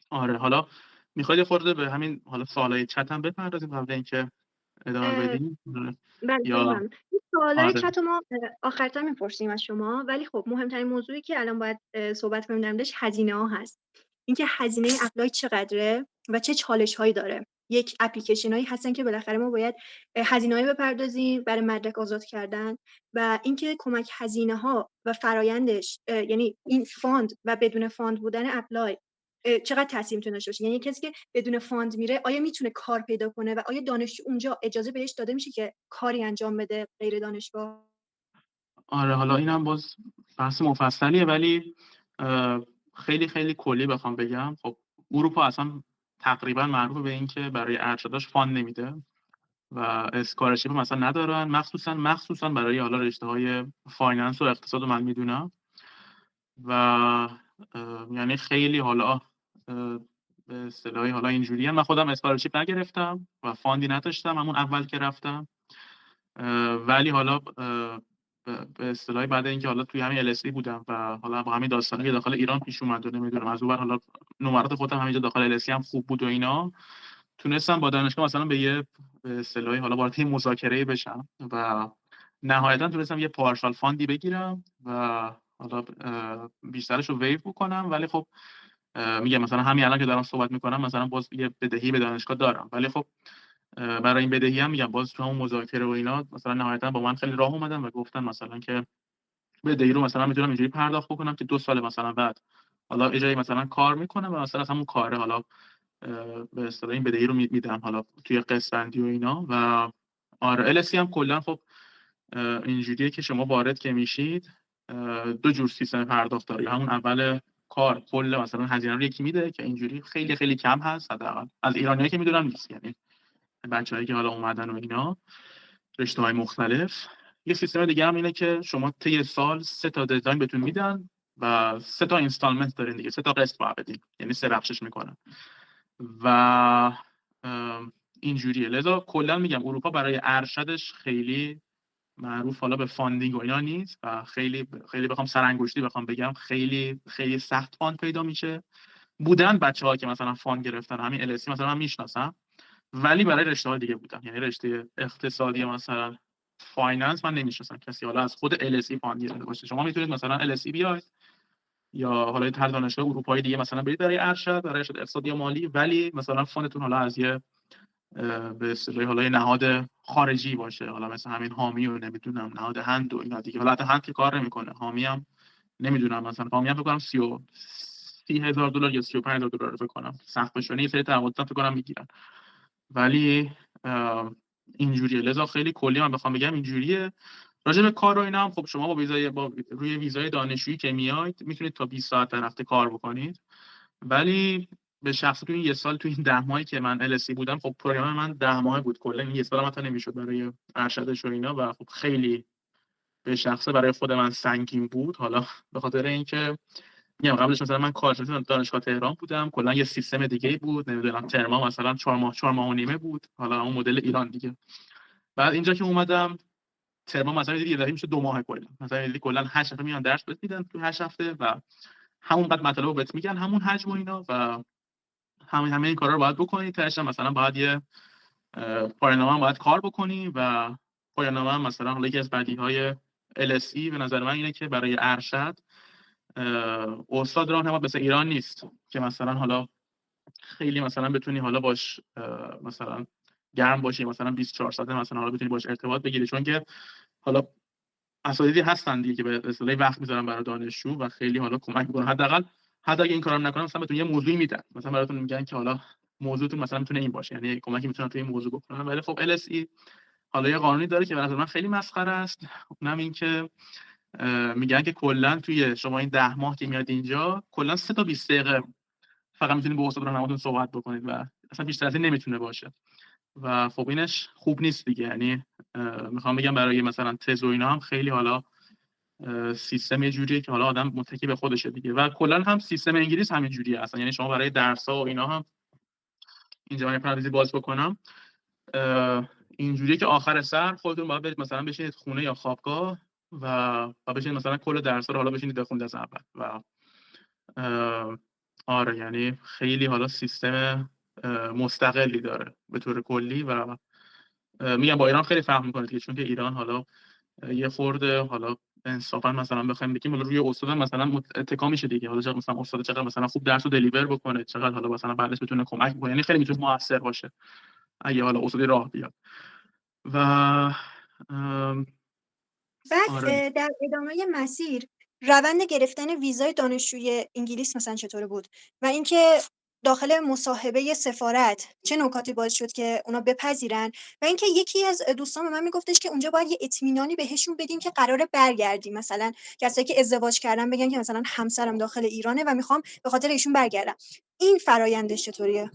آره حالا میخواید خورده به همین حالا سوالای چت هم بپردازیم قبل اینکه ادامه بدیم بله یا این سوالای آره؟ چت رو ما آخرتر میپرسیم از شما، ولی خب مهمترین موضوعی که الان باید صحبت کنیم در موردش هزینه ها هست. اینکه هزینه اپلای چقدره و چه چالش هایی داره. یک اپلیکیشن هایی هستن که بالاخره ما باید هزینه هایی بپردازیم برای مدرک آزاد کردن، و اینکه کمک هزینه ها و فرایندش، یعنی این فاند و بدون فاند بودن اپلای چقدر تاثیر میتونه داشته باشه. یعنی کسی که بدون فاند میره آیا میتونه کار پیدا کنه و آیا دانشجو اونجا اجازه بهش داده میشه که کاری انجام بده غیر دانشگاه؟ آره حالا اینم باز بحث مفصلیه، ولی خیلی خیلی کلی بخوام بگم، خب اروپا اصلا تقریبا معروف به این که برای ارشداش فاند نمیده و اسکالرشیپ مثلا ندارن، مخصوصا برای حالا رشته‌های فایننس و اقتصاد من میدونم. و یعنی خیلی حالا به اصطلاحی حالا اینجوریه. من خودم اسکالرشیپ نگرفتم و فاندی نداشتم همون اول که رفتم، ولی حالا به اصطلاحی بعد اینکه حالا توی همین LSE بودم و حالا با همین داستانی که داخل ایران پیش اومد و نمیدونم از اون ور حالا نمرات خودم همینجا داخل LSE هم خوب بود و اینا، تونستم با دانشگاه مثلا به یه به اصطلاحی حالا وارد مذاکره بشم و نهایتا تونستم یه پارشال فاندی بگیرم و حالا بیشترش رو ویو بکنم. ولی خب میگم مثلا همین الان که دارم صحبت میکنم مثلا باز یه بدهی به دانشگاه دارم، ولی خب برای این بدهی هم میگم باز تو همون مذاکره و اینا مثلا نهایتا با من خیلی راه اومدن و گفتن مثلا که بدهی رو مثلا میتونم اینجوری پرداخت بکنم که 2 سال مثلا بعد حالا اجایی مثلا کار میکنم و مثلا از همون کاره حالا به اصطلاح این بدهی رو میدم حالا توی قسط بندی و اینا. و آره LSE هم کلا خب اینجوریه که شما وارد که میشید 2 جور سیستم پرداخت داره. همون اول کار کل مثلا هزینه رو یکی میده که اینجوری خیلی خیلی کم هست، حداقل از ایرانیایی که میدونم نیست، یعنی بچه‌هایی که حالا اومدن و اینا رشته‌های مختلف. یه سیستم دیگه هم اینه که شما طی سال 3 تا ددلاین بهتون میدن و 3 تا اینستالمنت دارین دیگه، 3 تا قسط باید بدین، یعنی 3 بخشش میکنن و اینجوریه. لذا کلا میگم اروپا برای ارشدش خیلی معروف حالا به فاندینگ و اینا نیست و خیلی خیلی بخوام سرانگشتی بخوام بگم خیلی خیلی سخت فاند پیدا میشه. بودن بچه‌ها که مثلا فاند گرفتن همین LSE مثلا من میشناسم، ولی برای رشته‌های دیگه بودن، یعنی رشته اقتصادی مثلا فایننس من نمیشناسم کسی حالا از خود LSE فاند گرفته باشه. شما میتونید مثلا LSE بیاید یا حالا هر دانشگاه اروپایی دیگه مثلا برید برای ارشد، برای ارشد اقتصادی یا مالی، ولی مثلا فاندتون حالا از یه به اصطلاح حالا یه نهاد خارجی باشه، حالا مثلا همین حامی و نمیدونم نهاد هند و اینا دیگه. حالا حتی هند که کار نمیکنه، حامی هم نمیدونم مثلا حامی هم فکر کنم 30,000 دلار یا 35,000 دلار فکر کنم سخت بشه، یه سری تعهدات فکر کنم میگیرن، ولی اینجوریه. لذا خیلی کلی من بخوام بگم اینجوریه. راجع به کار و اینا هم خب شما با روی ویزای دانشجویی که میاید میتونید تا 20 ساعت در هفته کار بکنید، ولی به شخص تو این یه سال تو این 10 ماهی که من LSE بودم خب پروگرام من 10 ماهه بود، کلا این یه سال هم حتی نمیشد برای ارشدش و اینا و خب خیلی به شخصه برای خود من سنگین بود. حالا به خاطر اینکه میگم قبلش مثلا من کارشناس دانشگاه تهران بودم، کلا یه سیستم دیگه بود، نمیدونم ترما مثلا 4 ماه و نیمه بود، حالا اون مدل ایران دیگه. بعد اینجا که اومدم ترما مثلا یه دفعه میشه 2 ماه کلا، مثلا کلا 8 هفته میان درس بهت میدن تو 8 هفته و همون قد مطلب رو بهت میگن، همون حجم و اینا و همه این کارا رو باید بکنی. تاش مثلا باید یه پایان‌نامه هم باید کار بکنی و پایان‌نامه هم مثلا حالا یکی از بدیهای LSE به نظر من اینه که برای ارشد استاد راهنما مثل ایران نیست که مثلا حالا خیلی مثلا بتونی حالا باش مثلا گرم باشی، مثلا 24 ساعته مثلا حالا بتونی باش ارتباط بگیری، چون که حالا اساتیدی هستن دیگه که به اصطلاح وقت میذارن برای دانشجو و خیلی حالا کمک میکنن. حداقل حتی اگه این کارو نکنم مثلا بهتون یه موضوعی میدن، مثلا براتون میگن که حالا موضوعتون مثلا میتونه این باشه، یعنی کمکی میتونن توی این موضوع بکنن. ولی خب LSE حالا یه قانونی داره که به نظر من خیلی مسخره است، اونم این که میگن که کلا توی شما این 10 ماه که میاد اینجا کلا 3 تا 20 دقیقه فقط میتونید با استاد راهنماتون صحبت بکنید و اصلا بیشتر از این نمیتونه باشه و خب اینش خوب نیست دیگه. یعنی میخوام بگم برای مثلا تز و اینا هم خیلی حالا سیستم یه جوریه که حالا آدم متکی به خودشه دیگه و کلا هم سیستم انگلیس همین جوریه اصلا، یعنی شما برای درس‌ها و اینا هم اینجا من پردازی باز بکنم اینجوریه که آخر سر خودتون باید برید مثلا بشینید خونه یا خوابگاه و بشینید مثلا کل درس‌ها رو حالا بشینید بخونید از اول و آره یعنی خیلی حالا سیستم مستقلی داره به طور کلی و میگم با ایران خیلی فرق میکنه دیگه، چون که ایران حالا یه خورده حالا انصافا مثلا بخوایم بگیم حالا روی استاد مثلا اتکا میشه دیگه، حالا مثلا استاد چقدر مثلا خوب درس رو دلیور بکنه، چقدر حالا مثلا بعدش بتونه کمک بکنه، یعنی خیلی میتونه موثر باشه اگه حالا استاد راه بیاد و بعد آره. در ادامه مسیر روند گرفتن ویزای دانشجوی انگلیس مثلا چطوره بود و اینکه داخل مصاحبه سفارت چه نکاتی باعث شد که اونا بپذیرن و اینکه یکی از دوستان به من میگفتش که اونجا باید یه اطمینانی بهشون بدیم که قراره برگردیم، مثلا کسایی که ازدواج کردن بگن که مثلا همسرم داخل ایرانه و میخوام به خاطر ایشون برگردم. این فرایندش چطوریه؟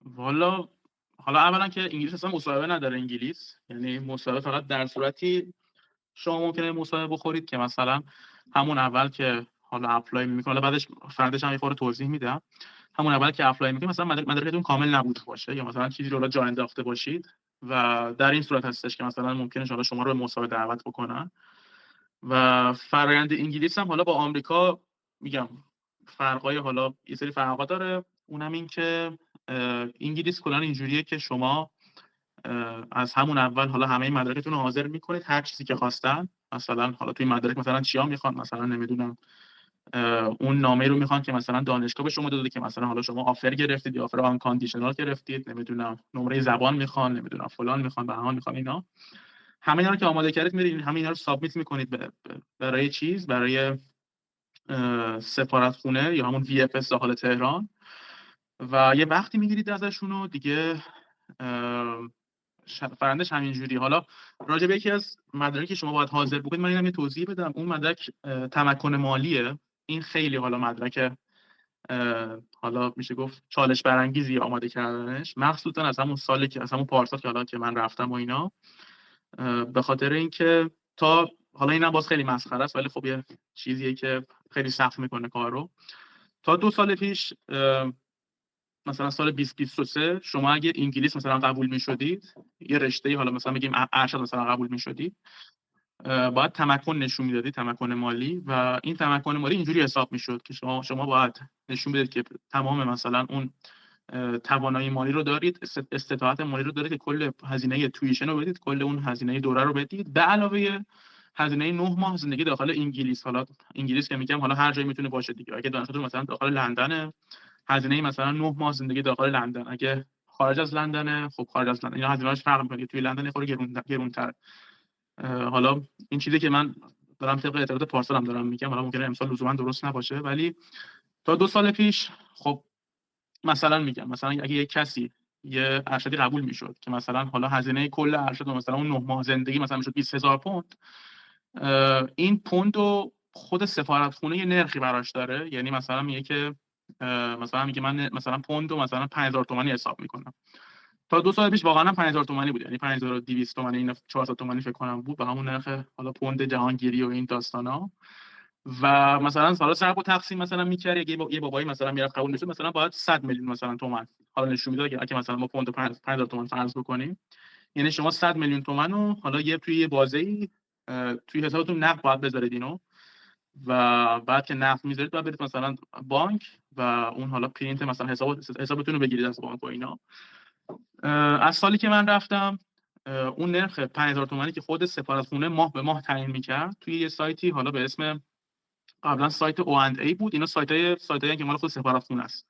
والا حالا اولا که انگلیس اصلا مصاحبه نداره انگلیس، یعنی مصاحبه فقط در صورتی شما ممکنه مصاحبه بخورید که مثلا همون اول که حالا اپلای میکنه، حالا بعدش فردش هم یه خورده توضیح میدم. همون اول که اپلای میکنید مثلا مدرکتون کامل نبوده باشه یا مثلا چیزی رو جا انداخته باشید و در این صورت هستش که مثلا ممکنه شما رو به مسابقه دعوت بکنن. و فرآیند انگلیس هم حالا با آمریکا میگم فرقای حالا یه سری فرقا داره. اونم این که انگلیس کلا اینجوریه که شما از همون اول حالا همه مدارکتون رو حاضر میکنید، هر چیزی که خواستن. مثلا حالا توی مدارک مثلا چیا میخوان، مثلا نمیدونم اون نامه رو میخوان که مثلا دانشگاه به شما داده که مثلا حالا شما آفر گرفتید یا آفر آن کاندیشنال گرفتید، نمیدونم نمره زبان میخوان، نمیدونم فلان میخوان، بهمان میخوان. اینا همه اینا رو که آماده کردید میرید همه اینا رو سابمیت میکنید برای سفارتخونه یا همون VFS داخل تهران و یه وقتی میگیرید ازشون و دیگه فرندش همینجوری. حالا راجع به یکی از مدارکی که شما باید حاضر بکنید من اینم یه توضیح بدم. اون مدرک تمکن مالیه. این خیلی حالا مدرک حالا میشه گفت چالش برانگیزی آماده کردنش، مخصوصا از همون سالی که از همون پارسال که حالا که من رفتم و اینا، به خاطر اینکه تا حالا اینم باز خیلی مسخره است ولی خب یه چیزیه که خیلی سخت میکنه کار رو. تا 2 سال پیش مثلا سال 2023 شما اگه انگلیس مثلا قبول میشدید، یه رشته حالا مثلا بگیم ارشد مثلا قبول میشدید، باید تمکن نشون میدادید، تمکن مالی. و این تمکن مالی اینجوری حساب میشد که شما باید نشون بدید که تمام مثلا اون توانایی مالی رو دارید، استطاعت مالی رو دارید که کل هزینه تویشن رو بدید، کل اون هزینه دوره رو بدید، به علاوه هزینه 9 ماه زندگی داخل انگلیس. حالا انگلیس که میگم حالا هر جایی میتونه باشه دیگه. اگه دانشگاه مثلا داخل لندن، هزینه مثلا 9 ماه زندگی داخل لندن. اگه خارج از لندن، خب خارج از لندن اینا هزینه‌اش فرق می‌کنه. توی لندن خورده گرون‌تر. حالا این چیزی که من دارم طبق اطلاعات پارسالم دارم میگم، حالا ممکنه امسال لزوما درست نباشه، ولی تا 2 سال پیش خب مثلا میگم مثلا اگه یک کسی یه ارشدی قبول میشد که مثلا حالا هزینه کل ارشد مثلا اون 9 ماه زندگی مثلا میشد 20000 پوند، این پوند رو خود سفارتخونه یه نرخی براش داره. یعنی مثلا میگه که مثلا میگه من مثلا پوند رو مثلا 5000 تومانی حساب میکنم. تا 2 سال پیش واقعا 5000 تومانی بود، یعنی 5200 تومانی، این 400 تومانی فکر کنم بود به همون نرخ حالا پوند جهانگیری و این داستانا. و مثلا سال صرف و تقسیم مثلا می‌کرد یه بابایی مثلا میرفت قبول میشد مثلا باید 100 میلیون مثلا تومان حالا نشون میداد که اگه مثلا ما پوند 5000 تومان فرض بکنیم، یعنی شما 100 میلیون تومان رو حالا توی یه بازه‌ای توی حسابتون نقد باید بذارید اینو، و بعد که نقد میذارید باید برید مثلا بانک و اون حالا پرینت مثلا حسابتون رو بگیرید از بانک و اینا. از سالی که من رفتم اون نرخ 5000 تومانی که خود سفارتخونه ماه به ماه تعیین می‌کرد توی یه سایتی حالا به اسم قبلا سایت O&A بود. اینا سایتایی که مال خود سفارتخونه است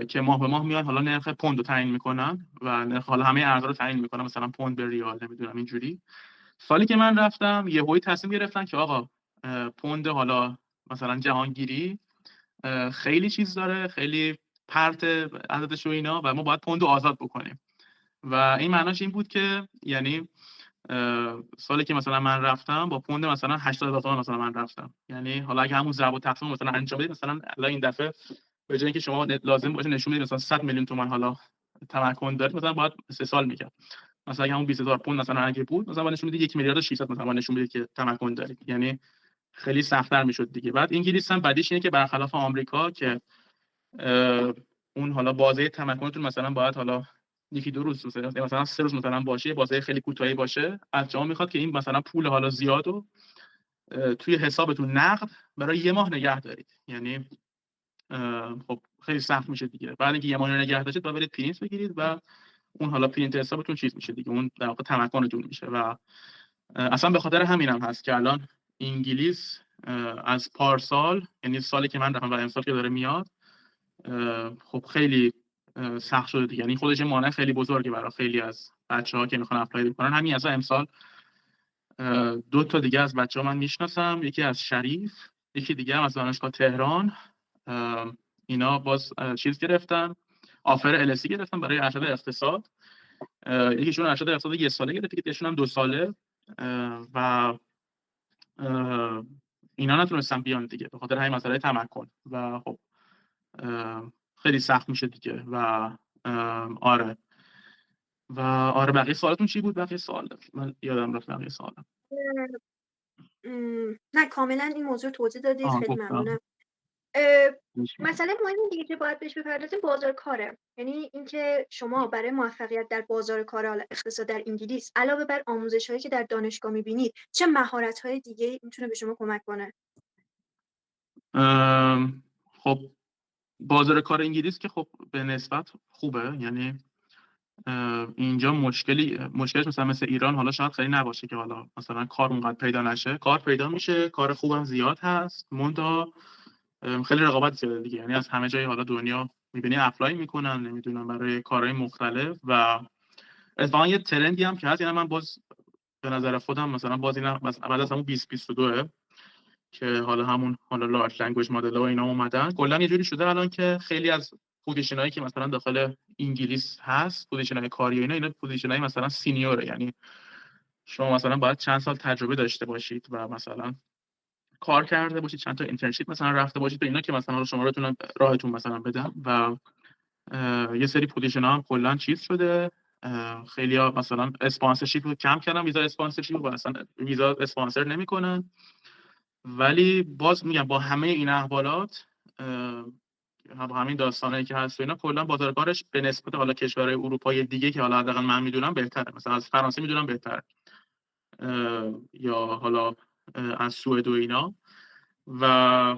که ماه به ماه میاد حالا نرخ پوند رو تعیین میکنن و نرخ حالا همه ارزها رو تعیین میکنن، مثلا پوند به ریال نمیدونم اینجوری. سالی که من رفتم یهویی تصمیم گرفتن که آقا پوند حالا مثلا جهانگیری خیلی چیز داره، خیلی پرت عددش و اینا و ما باید پوند رو آزاد بکنیم. و این معناش این بود که یعنی سالی که مثلا من رفتم با پوند مثلا 80000 تومان مثلا من رفتم، یعنی حالا اگه همون ضرب و تقسیم مثلا انجام بدید مثلا الان این دفعه به جای اینکه شما لازم باشه نشون بدید مثلا 100 میلیون تومان حالا تمکن دارید، مثلا باید 3 سال میکرد. مثلا اگه همون 20000 پوند مثلا اگه بود مثلا باید نشون بدید 1 میلیارد و 600 مثلا نشون بدید که تمکن دارید، یعنی خیلی سخت‌تر میشد دیگه. بعد انگلیس هم بدیش اینه که برخلاف آمریکا که اون حالا بازه تمکنتون مثلا باید حالا یکی دو روز مثلا 3 روز مثلا باشه، بازه خیلی کوتاهی باشه، از شما میخواد که این مثلا پول حالا زیادو توی حسابتون نقد برای یه ماه نگه دارید. یعنی خب خیلی سخت میشه دیگه. بعد اینکه یه ماه نگه داشتید باید برید پرینت بگیرید و اون حالا پرینت حسابتون چیز میشه دیگه، اون در واقع تمکنتون میشه. و اصلا به خاطر همینم هست که الان انگلیس از پارسال، یعنی سالی که من رفتم و امسال که داره میاد، خب خیلی سخت شده دیگه. یعنی خودش مانع خیلی بزرگی برای خیلی از بچه‌ها که میخوان اپلای بکنن. همین از امسال 2 تا دیگه از بچه‌ها من میشناسم، یکی از شریف، یکی دیگه هم از دانشگاه تهران. اینا باز چیز گرفتن، آفر ال‌اسی گرفتن برای ارشد اقتصاد. یکیشون ارشد اقتصاد 1 ساله گرفت، یکیشون هم 2 ساله. و اینا نتونستن بیان دیگه به خاطر همین مسئله تمکن. و خب خیلی سخت میشه دیگه. و آره بقیه سوالتون چی بود؟ بقیه سوال من یادم رفت بقیه سوالم. نه کاملا این موضوع توضیح دادید، خیلی گفتم. ممنونم. اه، مسئله مهمی دیگه که باید بهش بپردازیم بازار کاره. یعنی اینکه شما برای موفقیت در بازار کار، حالا اقتصاد در انگلیس، علاوه بر آموزش‌هایی که در دانشگاه می‌بینید، چه مهارت‌های دیگه‌ای میتونه به شما کمک کنه؟ خب بازار کار انگلیس که خب به نسبت خوبه، یعنی اینجا مشکلش مثلا مثل ایران حالا شاید خیلی نباشه که حالا مثلا کار اونقدر پیدا نشه، کار پیدا میشه، کار خوبم زیاد هست، منتها خیلی رقابت زیاده دیگه، یعنی از همه جای حالا دنیا میبینی اپلای میکنن نمیدونم برای کارهای مختلف و اتفاقا یه ترندی هم که هست، یعنی من باز به نظر خودم مثلا باز اینا بعد از همون 2022 که حالا همون حالا لارج لنگویج مدل و اینا اومدن، کلا یه جوری شده الان که خیلی از پوزیشنایی که مثلا داخل انگلیس هست، پوزیشنای کاری و اینا پوزیشنای مثلا سینیوره، یعنی شما مثلا باید چند سال تجربه داشته باشید و مثلا کار کرده باشید، چند تا اینترنشیپ مثلا رفته باشید به اینا که مثلا شما بتونن راهتون مثلا بدن و یه سری پوزیشن ها هم کلا چیز شده. خیلی ها مثلا اسپانسرشیپ رو کم کردن، ویزا اسپانسرشیپ رو مثلا ویزا اسپانسر نمیکنن، ولی باز میگم با همه این احوالات با همین داستانایی که هست و اینا کلا بازار کارش به نسبت حالا کشورهای اروپایی دیگه که حالا حداقل من میدونم بهتره، مثلا از فرانسه میدونم بهتره، یا حالا از سوئد و اینا، و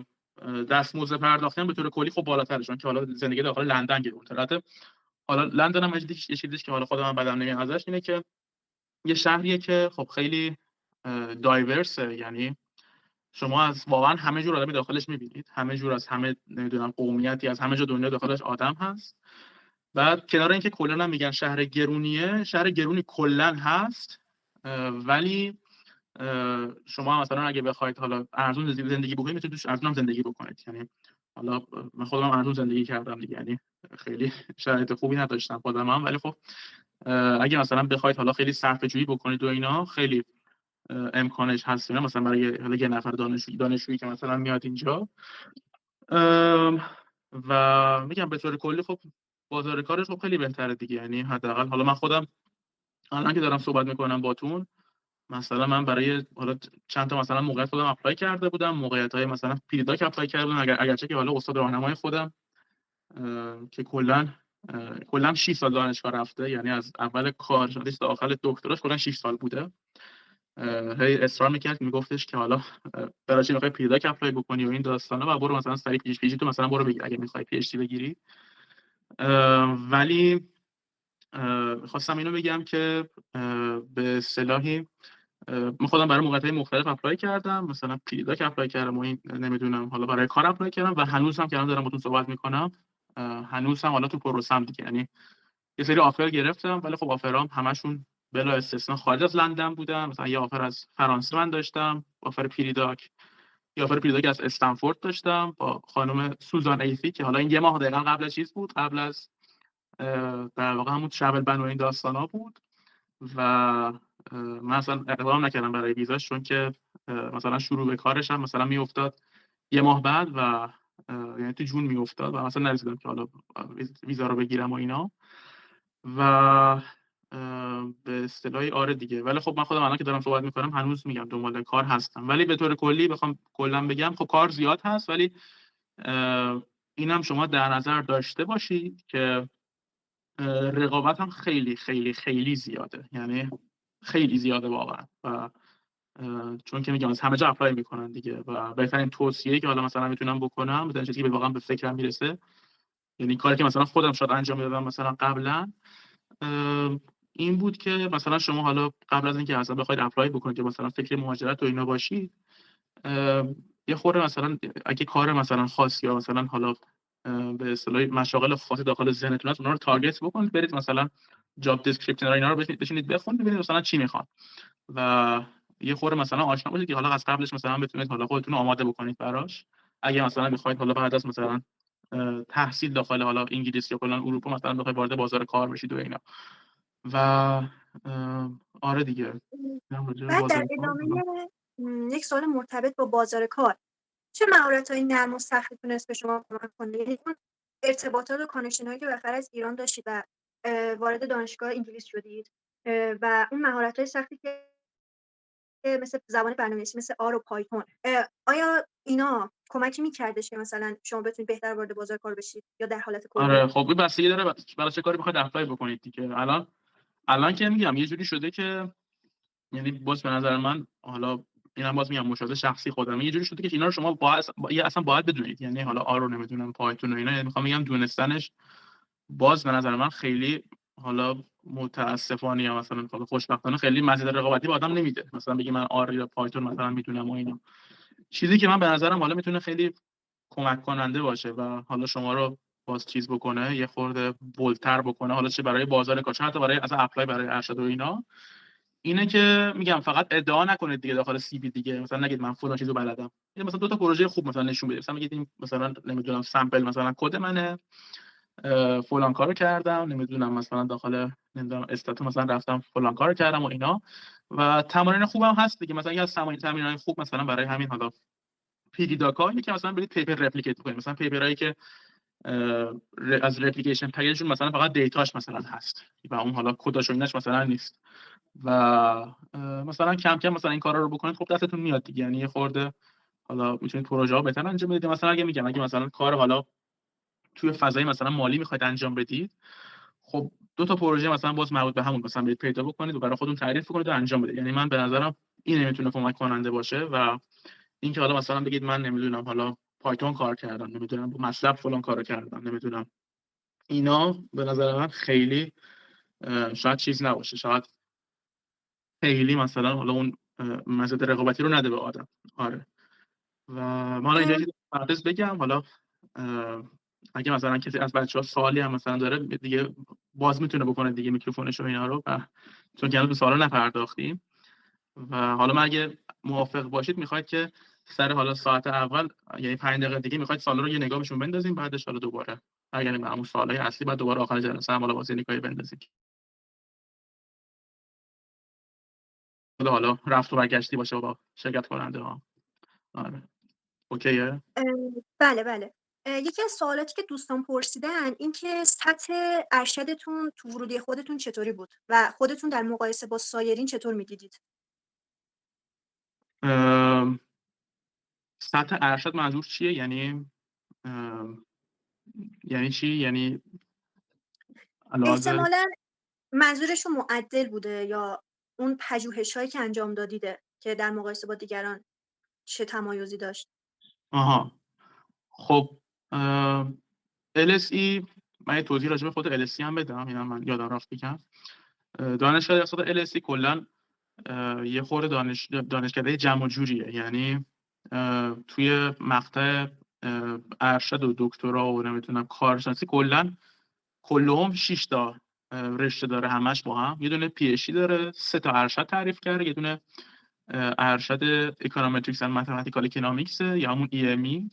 دستمزد پرداختی هم به طور کلی خب بالاتره، چون که حالا زندگی داخل لندن گرونتره. البته حالا لندن هم یه چیزیش که حالا خودم هم بدم نمیاد ازش اینه که یه شهریه که خب خیلی دایورسه، یعنی شما از واقعا همه جور آدمی داخلش می‌بینید، همه جور از همه نمیدونم قومیتی از همه جا دنیا داخلش آدم هست. بعد کنار اینکه کلا هم میگن شهر گرونیه، شهر گرونی کلا هست، ولی شما مثلا اگه بخواید حالا ارزون زندگی بکنید میتونید توش ارزون هم زندگی بکنید، یعنی حالا من خودم ارزون زندگی کردم دیگه، یعنی خیلی شرایط خوبی نداشتم خودم هم، ولی خب اگه مثلا بخواید حالا خیلی صرفه جویی بکنید و اینا خیلی امکانش هست، مثلا برای حالا یه نفر دانشجویی که مثلا میاد اینجا. و میگم به طور کلی خب بازار کارش خب خیلی بهتره دیگه، یعنی حداقل حالا من خودم الان که دارم صحبت میکنم باتون، مثلا من برای حالا چند تا مثلا موقعیت خودم اپلای کرده بودم، موقعیت‌های مثلا پیداک اپلای کرده بودم، اگرچه که حالا استاد راهنمای خودم که کلا 6 سال دانشگاه رفته، یعنی از اول کارشناسی تا آخر دکتراش کلا 6 سال بوده، هی اصرار میکرد میگفتش که حالا برای چی میخوای پیداک اپلای بکنی و این داستانا و برو مثلا سری پی جی تو مثلا برو بگیر اگه میخوای پی اچ دی بگیری. ولی خواستم اینو بگم که به اصطلاحی من خودم برای موقعیت‌های مختلف اپلای کردم، مثلا پیداک اپلای کردم و این نمیدونم حالا برای کار اپلای کردم و هنوز هم که الان دارم باهاتون صحبت میکنم هنوز هم حالا تو پروسم دیگه، یعنی یه سری آفر گرفتم ولی خب آفرام همشون بلا استثنا خارج از لندن بودن. مثلا یه آفر از فرانسه من داشتم، آفر پیداک، یه آفر پیداک از استنفورد داشتم با خانم سوزان ایفی که حالا این یه ماه دقیقا قبل از چیز بود، قبل از در واقع همون ترافل بن و این داستانا بود و من اصلا اقدام نکردم برای ویزاش، چون که مثلا شروع به کارش هم مثلا میافتاد یه ماه بعد و یعنی تو جون میافتاد و مثلا نرسیدم که حالا ویزا رو بگیرم و اینا و به اصطلاحی آره دیگه. ولی خب من خودم الان که دارم صحبت میکنم هنوز میگم دنبال کار هستم، ولی به طور کلی بخوام کلا بگم خب کار زیاد هست، ولی اینم شما در نظر داشته باشید که رقابت هم خیلی خیلی خیلی زیاده، یعنی خیلی زیاده واقعا و چون که میگم از همه جا اپلای میکنن دیگه و بهترین توصیه‌ای که حالا مثلا میتونم بکنم بدون چیزی که واقعا به فکرم میرسه، یعنی کاری که مثلا خودم شاید انجام میدادم مثلا قبلا، این بود که مثلا شما حالا قبل از اینکه اصلا بخواید اپلای بکنید که مثلا فکر مهاجرت و اینا باشید، یه خورده مثلا اگه کار مثلا خاصی یا مثلا حالا به اصطلاح مشاغل خاصی داخل ذهنتون هست اونا رو تارگت بکنید، برید مثلا جاب دیسکریپشن اینا رو بشینید بخونید ببینید مثلا چی میخوان و یه خورده مثلا آشنا باشید که حالا از قبلش مثلا بتونید حالا خودتون رو آماده بکنید براش، اگه مثلا میخواید حالا بعد از مثلا تحصیل داخل حالا انگلیس یا کلا اروپا مثلا بخواید وارد بازار کار بشید و اینا و آره دیگه هم راجع به بعد در بازار کار. ادامه یک سوال مرتبط با بازار کار، چه مهارت‌های نرم و سختی تونست به شما کمک کنه؟ یعنی اون ارتباطات و کانکشن‌هایی که بالاخره از ایران داشتید و وارد دانشگاه انگلیس شدید و اون مهارت‌های سختی که مثل زبان برنامه‌نویسی مثل آر و پایتون، آیا اینا کمکی می‌کردش که مثلًا شما بتونید بهتر وارد بازار کار بشید یا در حالت کلی؟ آره خب این بستگی داره برای چه کاری میخواید اپلای بکنید دیگه. الان که میگم یه جوری شده که یعنی باز به نظر من، حالا اینم باز میگم مشاهده شخصی خودم، یه جوری شده که اینا رو شما اصلا باید بدونید. یعنی حالا آر رو نمیدونم، پایتون و اینا، یعنی میخوام بگم دونستنش باز به نظر من خیلی، حالا متاسفانه یا مثلا حالا خوشبختانه، خیلی مزیت رقابتی به آدم نمیده. مثلا بگی من آر یا پایتون مثلا میدونم و اینا، چیزی که من به نظرم حالا میتونه خیلی کمک کننده باشه و حالا شما رو باز چیز بکنه، یه خورده بولتر بکنه، حالا چه برای بازار کار، چه حتی برای اصلا اپلای برای ارشد و اینا، اینه که میگم فقط ادعا نکنید دیگه داخل سی وی دیگه. مثلا نگید من فلان چیزو بلدم. یعنی مثلا دو تا پروژه خوب مثلا نشون بدید. مثلا بگید این مثلا نمیدونم سامپل مثلا کد منه، فلان کارو کردم، نمیدونم مثلا داخل نمیدونم استاتو مثلا رفتم فلان کارو کردم و اینا. و تمارین خوبم هست دیگه. مثلا یه از تمارین‌های خوب مثلا برای همین حالا پی دی داکا، یکی مثلا برید پیپر رپلیکیت کنید. مثلا پیپرایی که از رپلیکیشن پیجشون مثلا فقط دیتاش مثلا هست و اون حالا کداش و ایناش مثلا نیست، و مثلا کم کم مثلا این کارا رو بکنید، خب دستتون میاد دیگه. یعنی یه خورده حالا میتونید پروژه ها بهتر انجام بدید. مثلا اگه مثلا کار حالا توی فضای مثلا مالی میخواید انجام بدید، خب دو تا پروژه مثلا باز مربوط به همون مثلا برید پیدا بکنید و برای خودتون تعریف کنید و انجام بدید. یعنی من به نظرم این میتونه کمک کننده باشه. و اینکه حالا مثلا بگید من نمیدونم حالا پایتون کار کردم، نمیدونم با مطلب فلان کارو کردم، نمیدونم، اینا به نظر من خیلی شاید چیز نباشه، شاید خیلی مثلا حالا اون مزیت رقابتی رو نده به آدم. آره. و ما حالا اینجا ام، چیز پرانتز بگم، حالا اگه مثلا کسی از بچه‌ها سوالی هم مثلا داره دیگه، باز میتونه بکنه دیگه میکروفونش و اینا رو، و چون که هنوز به سوالا نپرداختیم. و حالا من اگه موافق باشید میخواید که سر حالا ساعت اول، یعنی 5 دقیقه دیگه، میخواید سوالا رو یه نگاه بهشون بندازیم، بعدش حالا دوباره اگر معمول سوالای اصلی بعد دوباره آخر جلسه هم حالا واسه نگاهی بندازیم. حالا رفت و برگشتی باشه با شرکت کننده ها. آره. اوکیه. بله، بله. یکی از سوالاتی که دوستان پرسیدن این که سطح ارشدتون تو ورودی خودتون چطوری بود و خودتون در مقایسه با سایرین چطور می‌دیدید؟ ام، سطح ارشد منظور چیه؟ یعنی ام، یعنی چی؟ یعنی علاوه. احتمالاً منظورشون معدل بوده یا اون پژوهش‌هایی که انجام دادیده که در مقایسه با دیگران چه تمایزی داشت؟ آها. خب LSE، من یه توضیح راجع به خود LSE هم بدم، اینا من یادم رفت بگم. دانشگاه اقتصاد LSE کلا یه خورده دانشکده جمع و جوریه. یعنی توی مقطع ارشد و دکترا و نمیتونم کارشناسی کلهم 6 تا رشته داره، همش با هم. یه دونه پی اچ دی داره، 3 تا ارشد تعریف کرده، یه دونه ارشد اکونومتریکس اند متمتیکال اکونومیکس یا همون ای،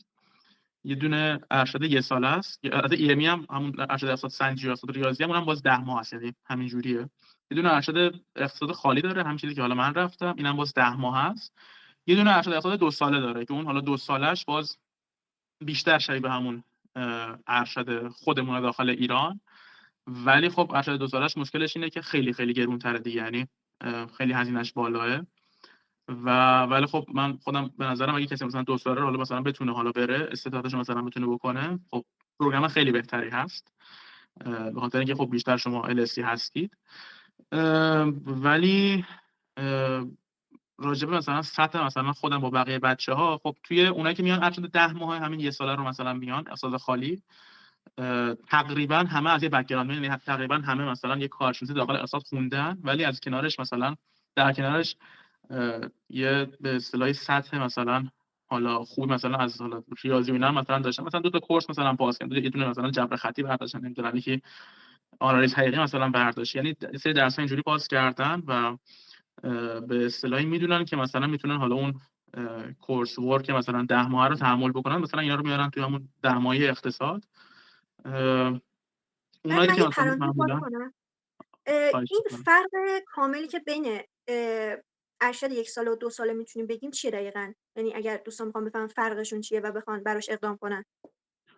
یه دونه ارشد یه ساله است. البته ای هم همون ارشد اقتصاد سنجی و اقتصاد ریاضی هم، اونم باز 10 ماه است، یعنی همین جوریه. یه دونه ارشد اقتصاد خالی داره، همین چیزی که حالا من رفتم، اینم باز 10 ماه است. یه دونه ارشد اقتصاد 2 ساله داره که اون حالا 2 سالش باز بیشتر شبیه به همون ارشد خودمون داخل ایران. ولی خب ارشد 2 سالش مشکلش اینه که خیلی خیلی گرون‌تره دیگه، یعنی خیلی هزینه‌اش بالاه. ولی خب من خودم به نظرم اگه کسی مثلا 2 ساله حالا مثلا بتونه حالا بره استعدادش مثلا بتونه بکنه، خب پروگرام خیلی بهتری هست، به خاطر اینکه خب بیشتر شما LSE هستید. ولی راجبه مثلا سطح مثلا خودم با بقیه بچه‌ها، خب توی اونایی که میان ارشد 10 ماه همین یه ساله رو مثلا میان اقتصاد خالی، تقریبا همه از یه بک‌گراند، یعنی تقریبا همه مثلا یه کارشناسی داخل اقتصاد خوندن، ولی از کنارش مثلا در کنارش یه به اصطلاح سطح مثلا حالا خوب مثلا از حالا ریاضی و اینا مثلا داشتن، مثلا دو تا کورس مثلا پاس کردن، یه دونه مثلا جبر خطی برداشتن، نمیدونم یکی آنالیز حقیقی مثلا برداشت. یعنی سری درس‌ها اینجوری پاس کردن و به اصطلاحی میدونن که مثلا میتونن حالا اون کورس ورک مثلا 10 ماه رو تحمل بکنن، مثلا اینا رو میارن توی همون 10 ماهه اقتصاد. بعد اونایی من که یه مثلا پرانتز باز معمولا کنم. خواهش این می‌کنم. فرق کاملی که بین ارشد 1 ساله و 2 ساله میتونیم بگیم چیه دقیقاً؟ یعنی اگر دوستان بخوام بفهمن فرقشون چیه و بخوان براش اقدام کنن.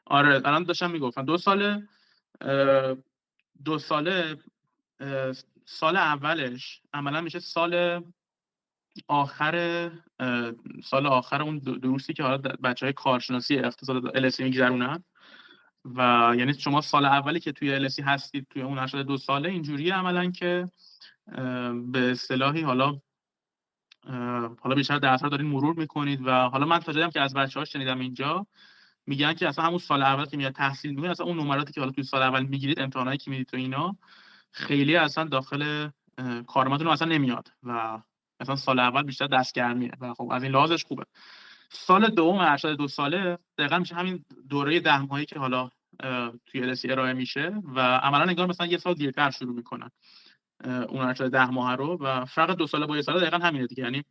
آره الان داشتم میگفتم 2 ساله. اه، 2 ساله سال اولش عملا میشه سال آخر سال آخر اون دروسی که حالا بچهای کارشناسی اقتصاد LSE میگذرونن و یعنی شما سال اولی که توی LSE هستید توی اون ارشد 2 ساله اینجوریه عملاً که به اصطلاحی حالا بیشتر درس‌ها رو دارین مرور میکنید و حالا من تا جایی هم که از بچه‌ها شنیدم اینجا میگن که اصلا همون سال اول که میاد تحصیل میکنید اصلا اون نمراتی که حالا توی سال اول میگیرید امتحانایی که میدید تو اینا خیلی اصلا داخل کارمتون اصلا نمیاد و مثلا سال اول بیشتر دستگرمیه و خب از این لحاظش خوبه. سال دوم ارشد 2 ساله دقیقاً میشه همین دوره 10 ماهی که حالا توی LSE ارائه میشه و عملاً انگار مثلا یه سال دیرتر شروع میکنن اون ارشد 10 ماهه رو و فرق 2 ساله با 1 ساله دقیقاً همینه دیگه. یعنی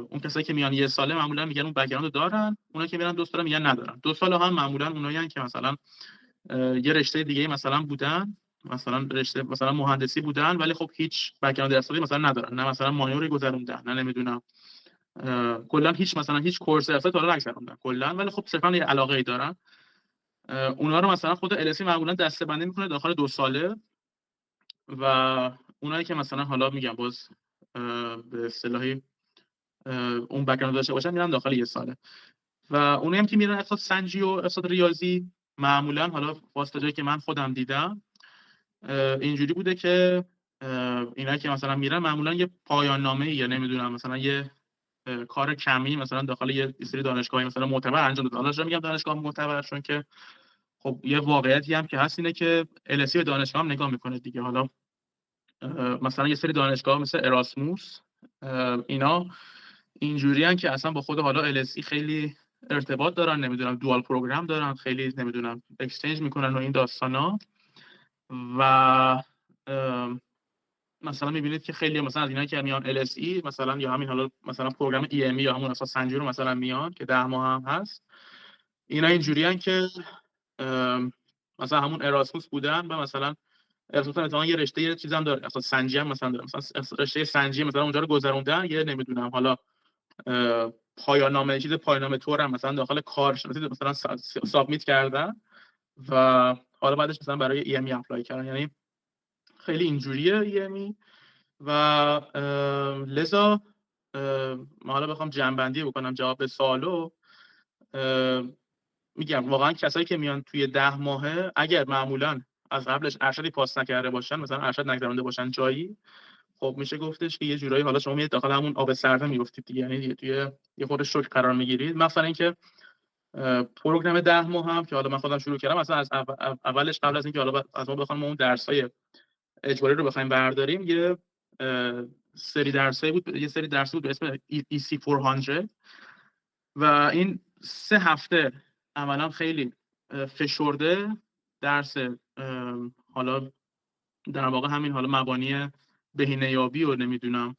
اون کسایی که میان 1 ساله معمولا میگن اون بک‌گراند دارن، اونایی که میرن 2 ساله میگن ندارن. 2 ساله هم معمولا اونایین که مثلا یه رشته دیگه مثلا بودن، مثلا رشته مثلا مهندسی بودن ولی خب هیچ بک‌گراند اقتصادی مثلا ندارن، نه مثلا مانوری گذروندن، نه نمیدونم کلا هیچ کورس اقتصادی دارن نگذروندن کلا، ولی خب صرفا یه علاقه‌ای دارن. اونا رو مثلا خود LSE معمولا دسته‌بندی میکنه داخل 2 ساله و اونایی که مثلا حالا میگم باز به اصطلاحی اون بک‌گراند داشته باشن میرن داخل 1 ساله و اونایی هم که میرن اقتصاد سنجی و اقتصاد ریاضی معمولا حالا واسه جایی که من خودم دیدم اینجوری بوده که اینا که مثلا میرن معمولا یه پایان نامه یا نمیدونم مثلا یه کار کمی مثلا داخل یه سری دانشگاهی مثلا معتبر انجام دادن. حالا میگم دانشگاه معتبر چون که خب یه واقعیتی هم که هست اینه که LSE به دانشگاه هم نگاه میکنه دیگه. حالا مثلا یه سری دانشگاه مثل اراسموس اینا اینجوریان که اصلا با خود حالا LSE خیلی ارتباط دارن، نمیدونم دوال پروگرام دارن، خیلی نمیدونم اکسچنج میکنن و این داستانا و مثلا میبینید که خیلی مثلا از اینایی که میان LSE مثلا یا همین حالا مثلا پروگرام EME یا همون اساس سنجی رو مثلا میان که 10 ماه هم هست، اینا اینجوریان که مثلا همون اراسموس بودن و مثلا مثلا یه رشته یه چیزام داره اساس سنجی هم مثلا داره، مثلا رشته سنجی مثلا اونجا رو گذروندن، یه نمیدونم حالا پایان نامه چیز پایان نامه تور هم مثلا داخل کارشناسی مثلا سابمیت کردن و حالا بعدش مثلا برای EME اپلای کردن. یعنی خیلی اینجوریه EME و لذا ما حالا بخوام جمع‌بندی بکنم جواب سوالو، میگم واقعا کسایی که میان توی 10 ماهه اگر معمولا از قبلش ارشدی پاس نکرده باشن، مثلا ارشد نگذرونده باشن جایی، خب میشه گفتش که یه جورایی حالا شما میاد داخل همون آب سرده میافتید دیگه، یعنی توی یه خورده شوک قرار میگیرید. مثلا اینکه پروگرام 10 ماه هم که حالا من خودم شروع کردم مثلا از اولش قبل از اینکه حالا از ما بخوام اون درسای اجباری رو بخوایم برداریم یه سری درسایی بود، یه سری درس بود به اسم EC 400 و این 3 هفته عملا خیلی فشرده درس حالا در واقع همین حالا مبانی بهینه‌یابی و نمیدونم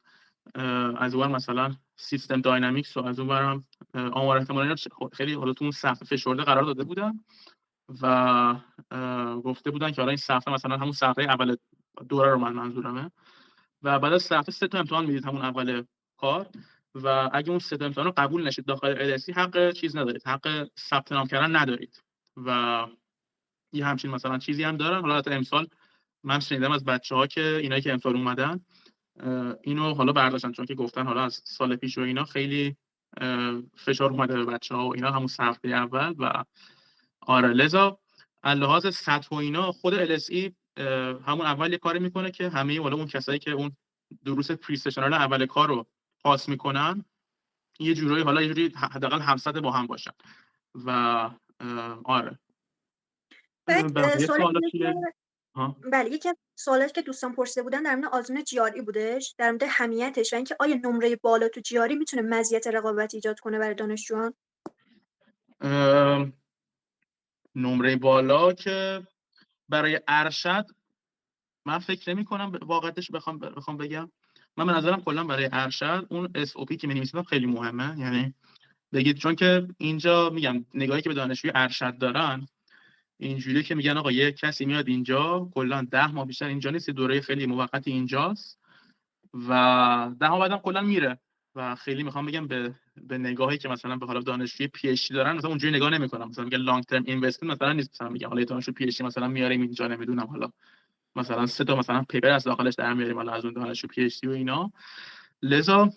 از اون مثلا سیستم داینامیکس و از اون برم آمار احتمالی خیلی حالا تو اون صفحه فشرده قرار داده بودن و گفته بودن که حالا این صفحه مثلا همون صفحه اول دوره رو منظورمه و بعد از صفحه 3 تا امتحان میدید همون اول کار و اگه اون 3 تا امتحان رو قبول نشید داخل LSE حق چیز ندارید، حق ثبت نام کردن ندارید و یه همچین مثلا چیزی هم دارن. حالا تا امسال من شنیدم از بچه‌ها که اینایی که امسال اومدن اینو حالا برداشتن چون که گفتن حالا از سال پیش و اینا خیلی فشار اومده به بچه‌ها و اینا همون صفحه اول و آره لذا لحاظ سطح و اینا خود LSE همون اول یه کاری میکنه که همه اون کسایی که اون دروس پری سشنال اول کار رو پاس میکنن یه جورایی حالا یه جوری حداقل همسطح با هم باشن و آره. بعد سوال بله یکی از سوالاتی که دوستان پرسیده بودن در مورد آزمون GRE بودش، در مورد اهمیتش و اینکه آیا نمره بالا تو GRE میتونه مزیت رقابت ایجاد کنه برای دانشجویان؟ نمره بالا که برای ارشد من فکر نمی‌کنم واقعیتش بخوام بگم. من به نظرم کلا برای ارشد اون SOP که می‌نویسید خیلی مهمه. یعنی بگید چون که اینجا میگم نگاهی که به دانشجوی ارشد دارن اینجوریه که میگن آقا یه کسی میاد اینجا کلا 10 ماه بیشتر اینجا نیست، دوره خیلی موقتی اینجاست و 10 ماه بعدم کلا میره و خیلی میخوام بگم به نگاهی که مثلا به حالا دانشجوی پی اچ دی دارن مثلا اونجوری نگاه نمی‌کنم. مثلا میگه لانگ ترم اینوستمنت مثلا نیست، مثلا میگه حالا دانشجو پی اچ دی مثلا میاریم اینجا نمیدونم حالا مثلا 3 تا مثلا پیپر از داخلش در میاریم حالا از اون دانشجو پی اچ دی و اینا. لذا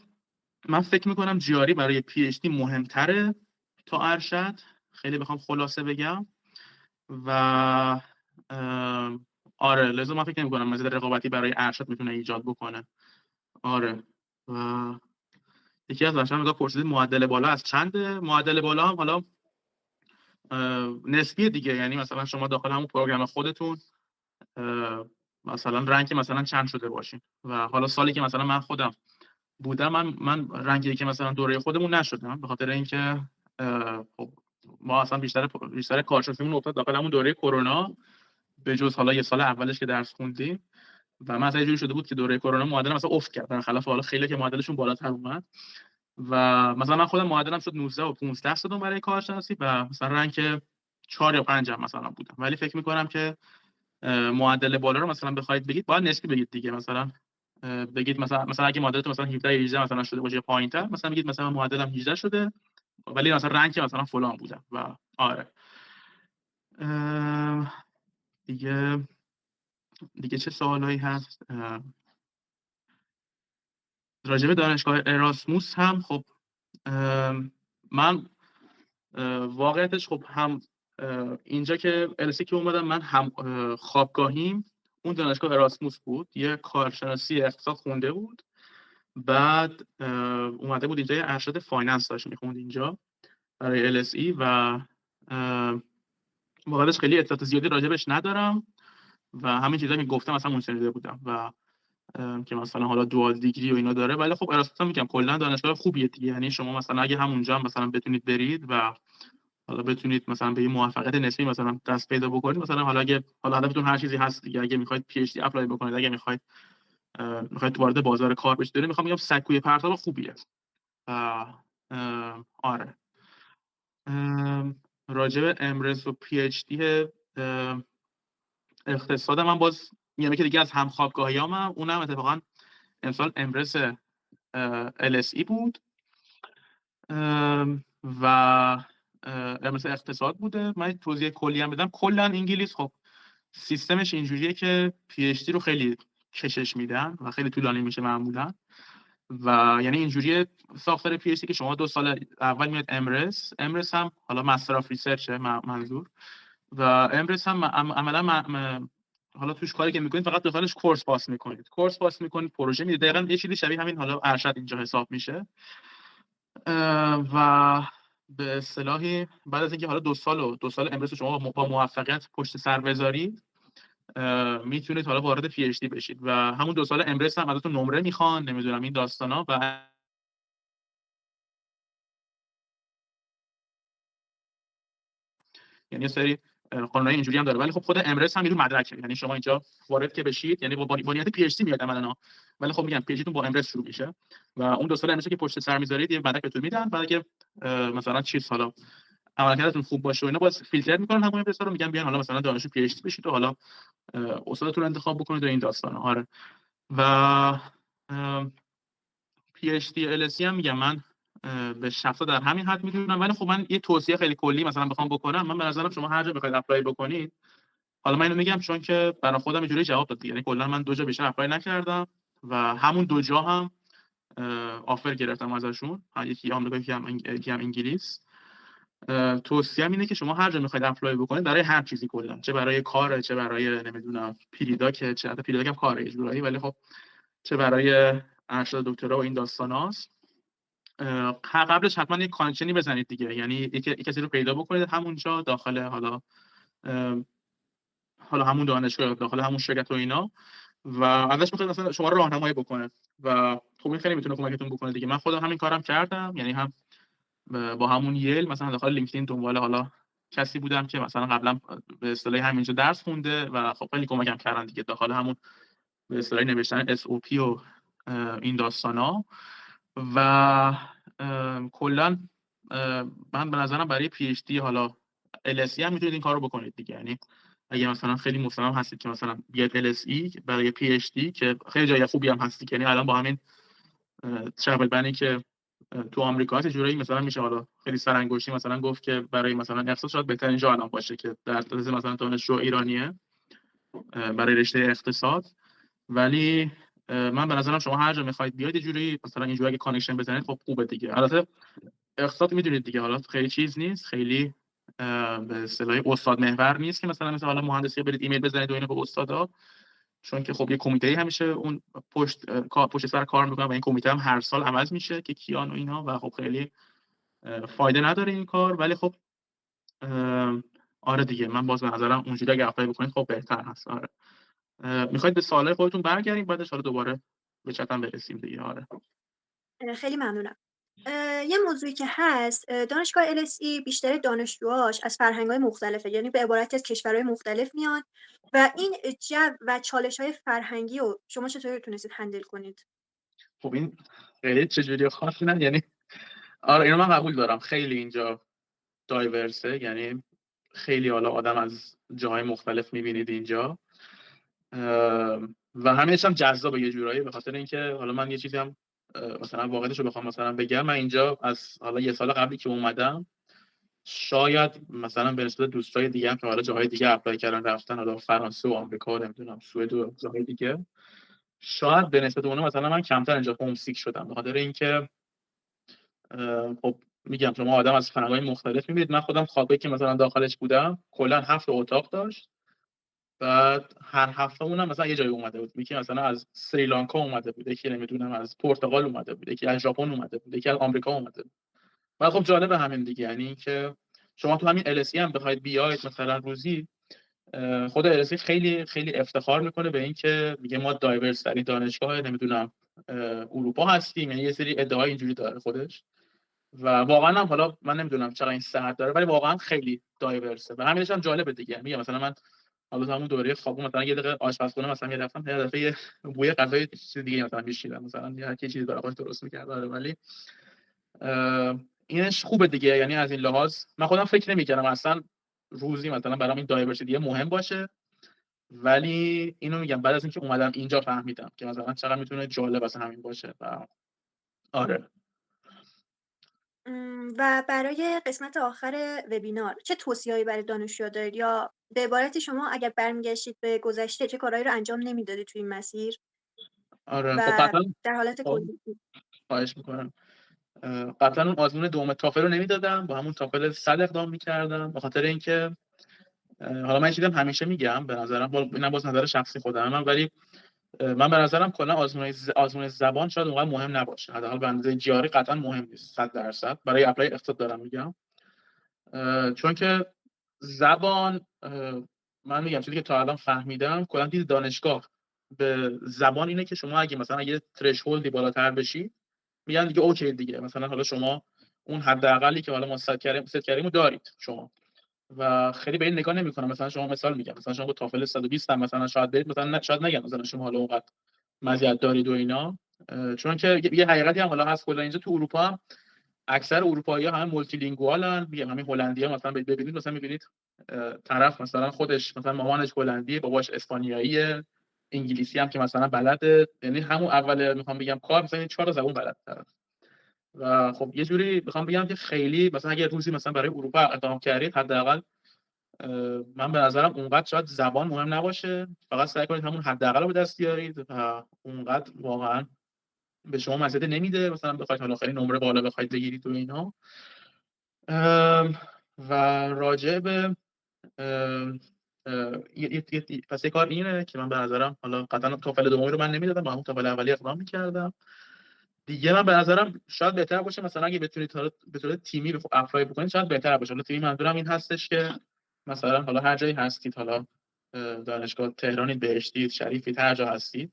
من فکر میکنم جیاری برای پی اچ دی مهمتره تا ارشد، خیلی بخوام خلاصه بگم. و آره لذا من فکر نمیکنم مزید رقابتی برای ارشد میتونه ایجاد بکنه. آره. و یکی از بچه‌ها میگه پرسید معدل بالا از چنده؟ معدل بالا هم حالا نسبیه دیگه، یعنی مثلا شما داخل همون پروگرام خودتون مثلا رنگ مثلا چند شده باشین و حالا سالی که مثلا من خودم بودم من رنگی که مثلا دوره خودمون نشدم به خاطر اینکه خب ما اصلا بیشتر کارشناسیمون افتاد داخل همون دوره کرونا، به جز حالا یه سال اولش که درس خوندیم و مثلا یه جوری شده بود که دوره کرونا معدلم مثلا افت کرد، برخلاف حالا خیلی که معدلشون بالاتر اومد و مثلا من خودم معدلم شد 19 و 15 شدم برای کارشناسی و مثلا رنگ 4 یا 5 هم مثلا بودم. ولی فکر می‌کنم که معدل بالا رو مثلا بخواید بگید باید نسبی بگید دیگه، مثلا بگید مثلا اگه معدلتون مثلا 17 یا 18 مثلا شده باشه پایین‌تر، مثلا بگید مثلا معدلم 18 شده ولی مثلا رنگ مثلا فلان بودم. و آره دیگه چه سوالایی هست راجع به دانشگاه اراسموس؟ هم خب من واقعیتش خب هم اینجا که السی که اومدم من هم خوابگاهیم اون دانشگاه اراسموس بود، یه کارشناسی اقتصاد خونده بود، بعد اومده بود اینجا ارشد فایننس داشت میخوند اینجا برای LSE و واقعیتش خیلی اطلاعات زیادی راجبش ندارم و همین چیزایی که گفتم مثلا منشنیده بودم و که مثلا حالا دوال دیگری و اینا داره. ولی خب اراسموس هم میگم کلا دانشگاه خوبیه دیگه، یعنی شما مثلا اگه همونجا هم مثلا بتونید برید و حالا بتونید مثلا به یه موفقیت نسبی مثلا دست پیدا بکنید، مثلا حالا اگه حالا هدفتون هر چیزی هست دیگه، اگه میخواید پی اچ دی اپلای بکنید، اگه میخواید وارد بازار کار بشید، میخوام بگم سکوی پرتاب خوبیه. آره راجع به امرس و پی اچ دی اقتصاد من باز میگم که دیگه از هم خوابگاهیامم، اونم اتفاقا امسال امرس LSE بود و امرس اقتصاد بوده. من توضیح کلی هم بدم، کلا انگلیس خب سیستمش اینجوریه که پی اچ دی رو خیلی کشش میدن و خیلی طولانی میشه معمولا و یعنی اینجوریه ساختار پی اچ دی که شما 2 سال اول میاد امرس هم حالا مستر اف ریسرچ منظور، و امرس هم عملا حالا توش کاری که میکنید فقط داخلش کورس پاس میکنید پروژه میدید، دقیقاً یه چیزی شبیه همین حالا ارشد اینجا حساب میشه. و به اصطلاحی بعد از اینکه حالا 2 سال امرس شما با موفقیت پشت سر بذارید میتونید حالا وارد پی اچ دی بشید و همون 2 سال امرس هم ازتون نمره میخوان، نمیدونم این داستانا و یعنی یه سری قانونای اینجوری هم داره. ولی خب خود امرس هم یه مدرکه، یعنی شما اینجا وارد که بشید یعنی با نیت پی اچ دی میاد عملاً، ولی خب میگم پی اچ دیتون با امرس شروع میشه و اون 2 سال امرس که پشت سر میذارید یه مدرک بهتون میدن. بعد که مثلا چیز حالا عملکردتون خوب باشه و اینا باز فیلتر میکنن همون امرس رو، میگن بیان حالا مثلا دانشجو پی اچ دی بشید و حالا استادتون انتخاب بکنید و این داستانا. آره و پی اچ دی LSE هم میگم من به شخصا در همین حد میدونم. ولی خب من یه توصیه خیلی کلی مثلا بخوام بکنم، من به نظرم شما هر جا بخواید اپلای بکنید، حالا من اینو میگم چون که برای خودم اینجوری جواب داد، یعنی کلا من 2 جا بیشتر اپلای نکردم و همون 2 جا هم آفر گرفتم ازشون، یکی آمریکا یکی هم انگلیس. توصیه‌ام اینه که شما هر جا میخواید اپلای بکنید برای هر چیزی کلا، چه برای کار، چه برای نمیدونم پریداک، چه حتی پریداک هم کاره اجرایی، ولی خب چه برای ارشد دکترا و این داستاناست، قبلش حتما یک کانکشنی بزنید دیگه، یعنی یک کسی رو پیدا بکنید همونجا داخل حالا همون دانشگاه، داخل همون شرکت و اینا، و ازش میخواید مثلا شما رو راهنمایی بکنه و خب این خیلی میتونه کمکتون بکنه دیگه. من خودم همین کارم کردم، یعنی هم با همون یل مثلا داخل لینکدین دنبال حالا کسی بودم که مثلا قبلا به اصطلاح همینجا درس خونده و خب خیلی کمکم کردن دیگه داخل همون به اصطلاح نوشتن SOP و این داستانا. و کلا من به نظرم برای پی اچ دی حالا LSE هم میتونید این کارو بکنید دیگه، یعنی اگه مثلا خیلی مصمم هستید که مثلا بیاید LSE برای پی اچ دی که خیلی جای خوبی هم هستی، یعنی الان با همین ترافل بنی که تو آمریکا هست جوری مثلا میشه حالا خیلی سرانگشتی مثلا گفت که برای مثلا اقتصاد شاید بهترین جا الان باشه که در مثلا دانشجو ایرانیه برای رشته اقتصاد. ولی من به نظرم شما هر جا میخواید بیاید یه جوری مثلا اینجوری اگه کانکشن بزنید خب خوبه دیگه. البته اقساط میدونید دیگه، حالا خیلی چیز نیست، خیلی به اصطلاح استاد محور نیست که مثلا حالا مهندسی برید ایمیل بزنید و اینو به استادا، چون که خب یه کمیته همیشه اون پشت سر کار میکنه و این کمیته هم هر سال عوض میشه که کیان و اینا و خب خیلی فایده نداره این کار. ولی خب آره دیگه، من باز به نظرم اونجوری اگه اپلای بکنید خب بهتر هست. آره میخواید به سوالای خودتون برگردیم بعدش حالا دوباره به چتم برسیم دیگه. آره خیلی ممنونم. یه موضوعی که هست، دانشگاه LSE بیشتر دانشجوهاش از فرهنگ‌های مختلفه، یعنی به عبارتی از کشورهای مختلف میان و این جو و چالش‌های فرهنگی رو شما چطوری تونستید هندل کنید؟ خب این خیلی چجوری خاصی نه، یعنی آره اینو من قبول دارم، خیلی اینجا دایورسه، یعنی خیلی حالا آدم از جاهای مختلف میبینید اینجا و همینش هم جذابه یه جورایی، به خاطر اینکه حالا من یه چیزی هم مثلا واقعیتش رو بخوام مثلا بگم، من اینجا از حالا یه سال قبلی که اومدم شاید مثلا به نسبت دوستای دیگه هم که حالا جاهای دیگه اپلای کردن رفتن، حالا فرانسه و آمریکا و نمیدونم سوئد و جاهای دیگه، شاید به نسبت اون مثلا من کمتر اینجا هومسیک شدم، به خاطر اینکه خب میگم شما آدم از فرهنگ‌های مختلف میبینید. من خودم خوابه که مثلا داخلش بودم کلا 7 اتاق داشت، بعد هر هفته اونم مثلا یه جای اومده بود، یکی مثلا از سریلانکا اومده بود، یکی نمیدونم از پرتغال اومده بود، یکی از ژاپن اومده بود، یکی از آمریکا اومده بود. و خب جالب همین دیگه، یعنی اینکه شما تو همین LSE هم بخواید بیاید مثلا روزی، خود LSE خیلی خیلی افتخار میکنه به اینکه میگه ما دایورس ترین دانشگاه نمیدونم اروپا هستیم، یعنی یه سری ادعای اینجوری داره خودش و واقعا هم حالا من نمیدونم چقدر این صحت داره ولی واقعا خیلی دایورسه و همینش هم جالبه دیگه. میگم مثلا من حالا تو همون دوره خوابم مثلا یه دقیقه آشپزخونه مثلا میرفتم، یه دفعه بوی غذای چیز دیگه مثلا میشیدم، مثلا هر کی چیزی برای خودش درست می‌کرد. ولی اینش خوبه دیگه، یعنی از این لحاظ من خودم فکر نمی‌کردم اصلا روزی مثلا برام این دایورسیتی مهم باشه، ولی اینو میگم بعد از اینکه اومدم اینجا فهمیدم که مثلا چقدر میتونه جالب واسه همین باشه. و آره و برای قسمت آخر وبینار چه توصیه‌هایی برای دانشجوها دارید، یا به عبارتی شما اگر برمیگشتید به گذشته چه کارهایی رو انجام نمیدادید توی این مسیر آره خب و قطعا. در حالت خب کلی؟ خواهش میکنم. قبلا اون آزمون دوم تافل رو نمیدادم، با همون تافل 100 اقدام میکردم، به خاطر اینکه حالا من چیزم همیشه میگم به نظرم اینم باز نظر شخصی خودم، ولی من به نظرم کلا آزمون زبان شاید اونقدر مهم نباشه، حداقل به اندازه جیاری قطعا مهم نیست 100% برای اپلای اقتصاد دارم میگم. چون که زبان من میگم چیزی که تا الان فهمیدم کلا دید دانشگاه به زبان اینه که شما اگه مثلا یه ترشولدی بالاتر بشی میگن دیگه اوکی دیگه، مثلا حالا شما اون حداقلی که حالا ما ست کردیم دارید شما و خیلی به این نگاه نمی‌کنم. مثلا شما مثال میگم مثلا شما با تافل 120 هم مثلا شاید برید مثلا شاید نگم مثلا شما حالا اونقدر مزیت دارید و اینا، چون که یه حقیقتی هم حالا هست کلا اینجا تو اروپا هم اکثر اروپایی‌ها همه مولتی لینگوالن، میگم همین هلندی‌ها مثلا ببینید مثلا می‌بینید طرف مثلا خودش مثلا مامانش هلندیه باباش اسپانیاییه، انگلیسی هم که مثلا بلده، یعنی همون اول میخوام بگم کار مثلا 4 تا زبان بلد طرف. و خب یه جوری میخوام بگم که خیلی مثلا اگه روزی مثلا برای اروپا اقدام کردید حداقل من به نظرم اونقدر شاید زبان مهم نباشه، فقط سعی کنید همون حداقل رو به دست بیارید و اونقدر واقعا به شما مزیت نمیده مثلا بخواید حالا خیلی نمره بالا بخواید بگیرید و اینا. و راجع به پس یه کار اینه که من به نظرم حالا قطعا توفل دومی رو من نمیدادم، با همون توفل اولی اقدام میکردم دیگه. من به نظرم شاید بهتر باشه مثلا اگه بتونید به طور تیمی اپلای بکنید شاید بهتر باشه. حالا تیمی منظورم این هستش که مثلا حالا هر جایی هستید، حالا دانشگاه تهرانید، بهشتید، شریفید، هر جا هستید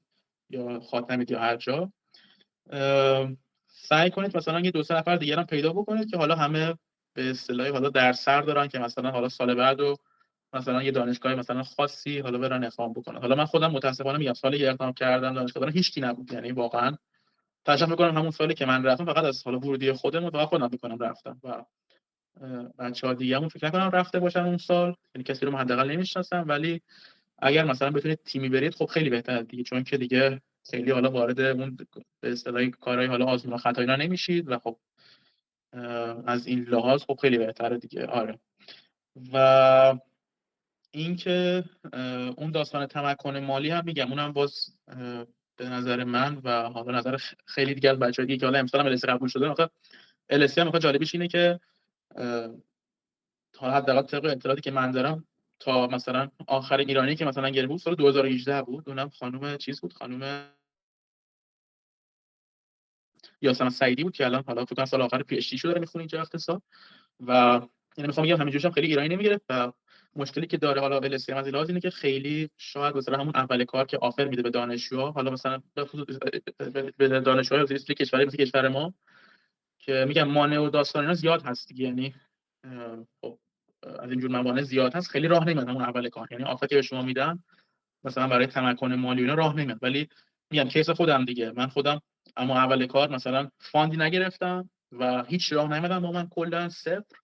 یا خاتمید یا هر جا، سعی کنید مثلا یه 2-3 نفر دیگه هم پیدا بکنید که حالا همه به اصطلاح حالا در سر دارن که مثلا حالا سال بعدو مثلا یه دانشگاه مثلا خاصی حالا برن اقدام بکنن. حالا من خودم متاسفانه میگم سالی که اقدام کردم دانشگاه دارن هیچ کی نبود، یعنی واقعا تشکر میکنم همون سالی که من رفتم فقط از حالا ورودی خودم فقط خودم میکنم رفتم و بچه‌ها دیگه‌مون فکر نکنم رفته باشن اون سال، یعنی کسی رو من حداقل نمیشناسم. ولی اگر مثلا بتونید تیمی برید خب خیلی بهتره دیگه، چون که دیگه خیلی حالا وارد اون به اصطلاح کارهای حالا آزمون و خطا اینا نمیشید و خب از این لحاظ خب خیلی بهتره دیگه. آره و اینکه اون داستان تمکن مالی هم میگم اونم باز به نظر من و حالا نظر خیلی دیگه از بچه‌ها دیگه که حالا امسال هم LSE قبول شده، آخه LSE هم جالبیش اینه که تا حداقل طبق اطلاعاتی که من دارم تا مثلا آخرین ایرانی که مثلا گرفته بود سال 2018 بود، اونم خانم چیز بود، خانم یاسمن سعیدی بود که الان حالا فکر کنم سال آخر پی اچ دی شو داره میخونه اینجا اقتصاد. و یعنی میخوام بگم همینجوریش هم خیلی ایرانی نمیگرفت و مشکلی که داره حالا LSE از لحاظ اینه که خیلی شاید مثلا همون اول کار که آفر میده به دانشجوها، حالا مثلا به دانشجوهای از کشوری مثل کشور ما که میگم مانع و داستان اینا زیاد هست دیگه، یعنی خب از اینجور موانع زیاد هست، خیلی راه نمیاد همون اول کار، یعنی آفری که به شما میدن مثلا برای تمکن مالی اینا راه نمیاد. ولی میگم کیس خودم دیگه، من خودم اما اول کار مثلا فاندی نگرفتم و هیچ راه نمیدم با من کلا صفر،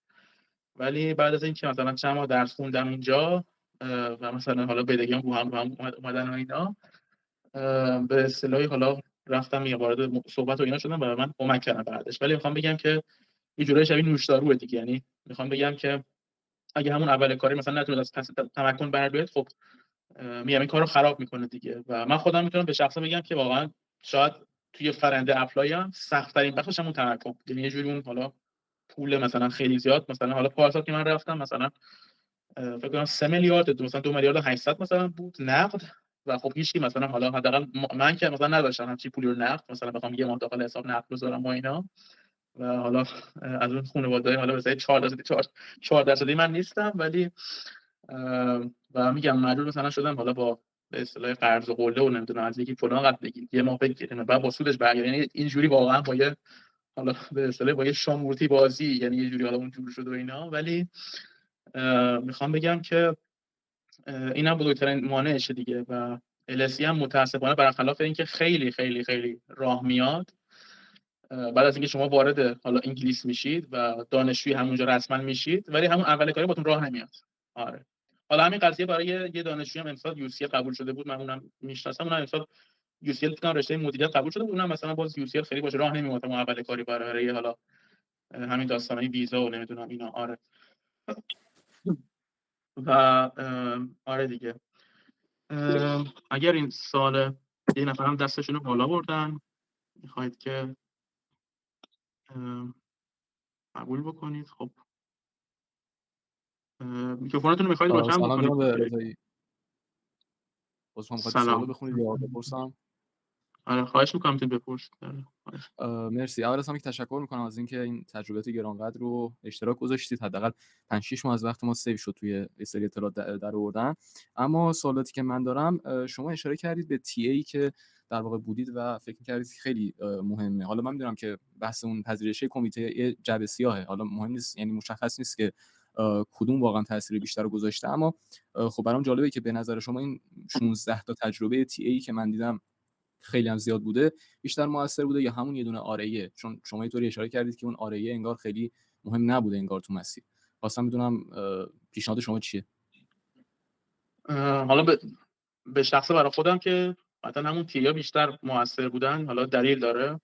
ولی بعد از اینکه مثلا چند ماه درس خوندم اینجا و مثلا حالا بدهیام رو هم اومدن و اینا، به اصطلاحی حالا رفتم میگم وارد صحبت و اینا شدم و من کمک کردم بعدش. ولی میخوام بگم که یه جورایی شبیه نوشداروه دیگه، یعنی میخوام بگم که اگه همون اول کاری مثلا نتونید از تمکن بر بیاید، خب میگم این کارو خراب میکنه دیگه. و من خودم میتونم به شخصه بگم که واقعا شاید توی فرنده اپلای هم سخت ترین بخشش همون تمکن، یعنی یه جوری اون حالا پول مثلا خیلی زیاد، مثلا حالا پارسال که من رفتم مثلا فکر کنم 3 میلیارد مثلا 2 میلیارد و 800 مثلا بود نقد، و خب هیچ کی مثلا حالا حداقل من که مثلا نداشتم همچین پولی رو نقد مثلا بخوام یه ماه داخل حساب نقد بذارم با اینا. و حالا از اون خانواده حالا مثلا 4% من نیستم، ولی و میگم مجبور مثلا شدم حالا با به اصطلاح قرض و قله و نمیدونم از یکی فلان قد بگیر یه ماه بگیریم بعد با سودش برگردیم، یعنی اینجوری واقعا با یه حالا به اصطلاح با یه شامورتی بازی، یعنی یه جوری حالا اون جور شد و اینا. ولی میخوام بگم که اینم بزرگترین مانعشه دیگه. و LSE هم متاسفانه برخلاف اینکه خیلی خیلی خیلی راه میاد، بعد از اینکه شما وارد حالا انگلیس میشید و دانشجوی همونجا رسما میشید، ولی همون اول کاری باتون راه نمیاد. آره حالا همین قضیه برای یه دانشجوی هم امسال UCL قبول شده بود، من اونم میشناسم، اونم امسال UCL فکر کنم رشته مدیریت قبول شده بود، اونم مثلا باز UCL خیلی باشه راه نمیاد اون اول کاری برای حالا همین داستانای ویزا و نمیدونم اینا. آره و آره دیگه، اگر این سال یه نفر هم دستشون رو بالا بردن میخواید که قبول بکنید، خب میکروفونتون رو میخواید روشن سلام بکنید جناب دیگه. رضایی. می‌خواید سوالو سلام. بخونید یا بپرسم؟ آره خواهش میکنم تو بپرسید. مرسی. اول از همه تشکر میکنم از اینکه این تجربیات گرانقدر رو اشتراک گذاشتید. حداقل 5-6 ماه از وقت ما سیو شد توی یه سری اطلاعات در آوردن. اما سوالاتی که من دارم، شما اشاره کردید به تی ای که در واقع بودید و فکر می‌کردید خیلی مهمه. حالا من میدونم که بحث اون پذیرش کمیته جعبه سیاهه، حالا مهم نیست، یعنی مشخص نیست که کدوم واقعا تاثیر بیشتر رو گذاشته. اما خب برام جالبه که به نظر شما این 16 تا تجربه تی ای که من دیدم خیلی هم زیاد بوده بیشتر موثر بوده یا همون یه دونه آرایه؟ چون شما اینطوری اشاره کردید که اون آرایه انگار خیلی مهم نبوده انگار تو مسیر. خواستم بدونم پیشنهاد شما چیه؟ حالا به شخصه برای خودم که مثلا همون تیا بیشتر موثر بودن. حالا دلیل داره،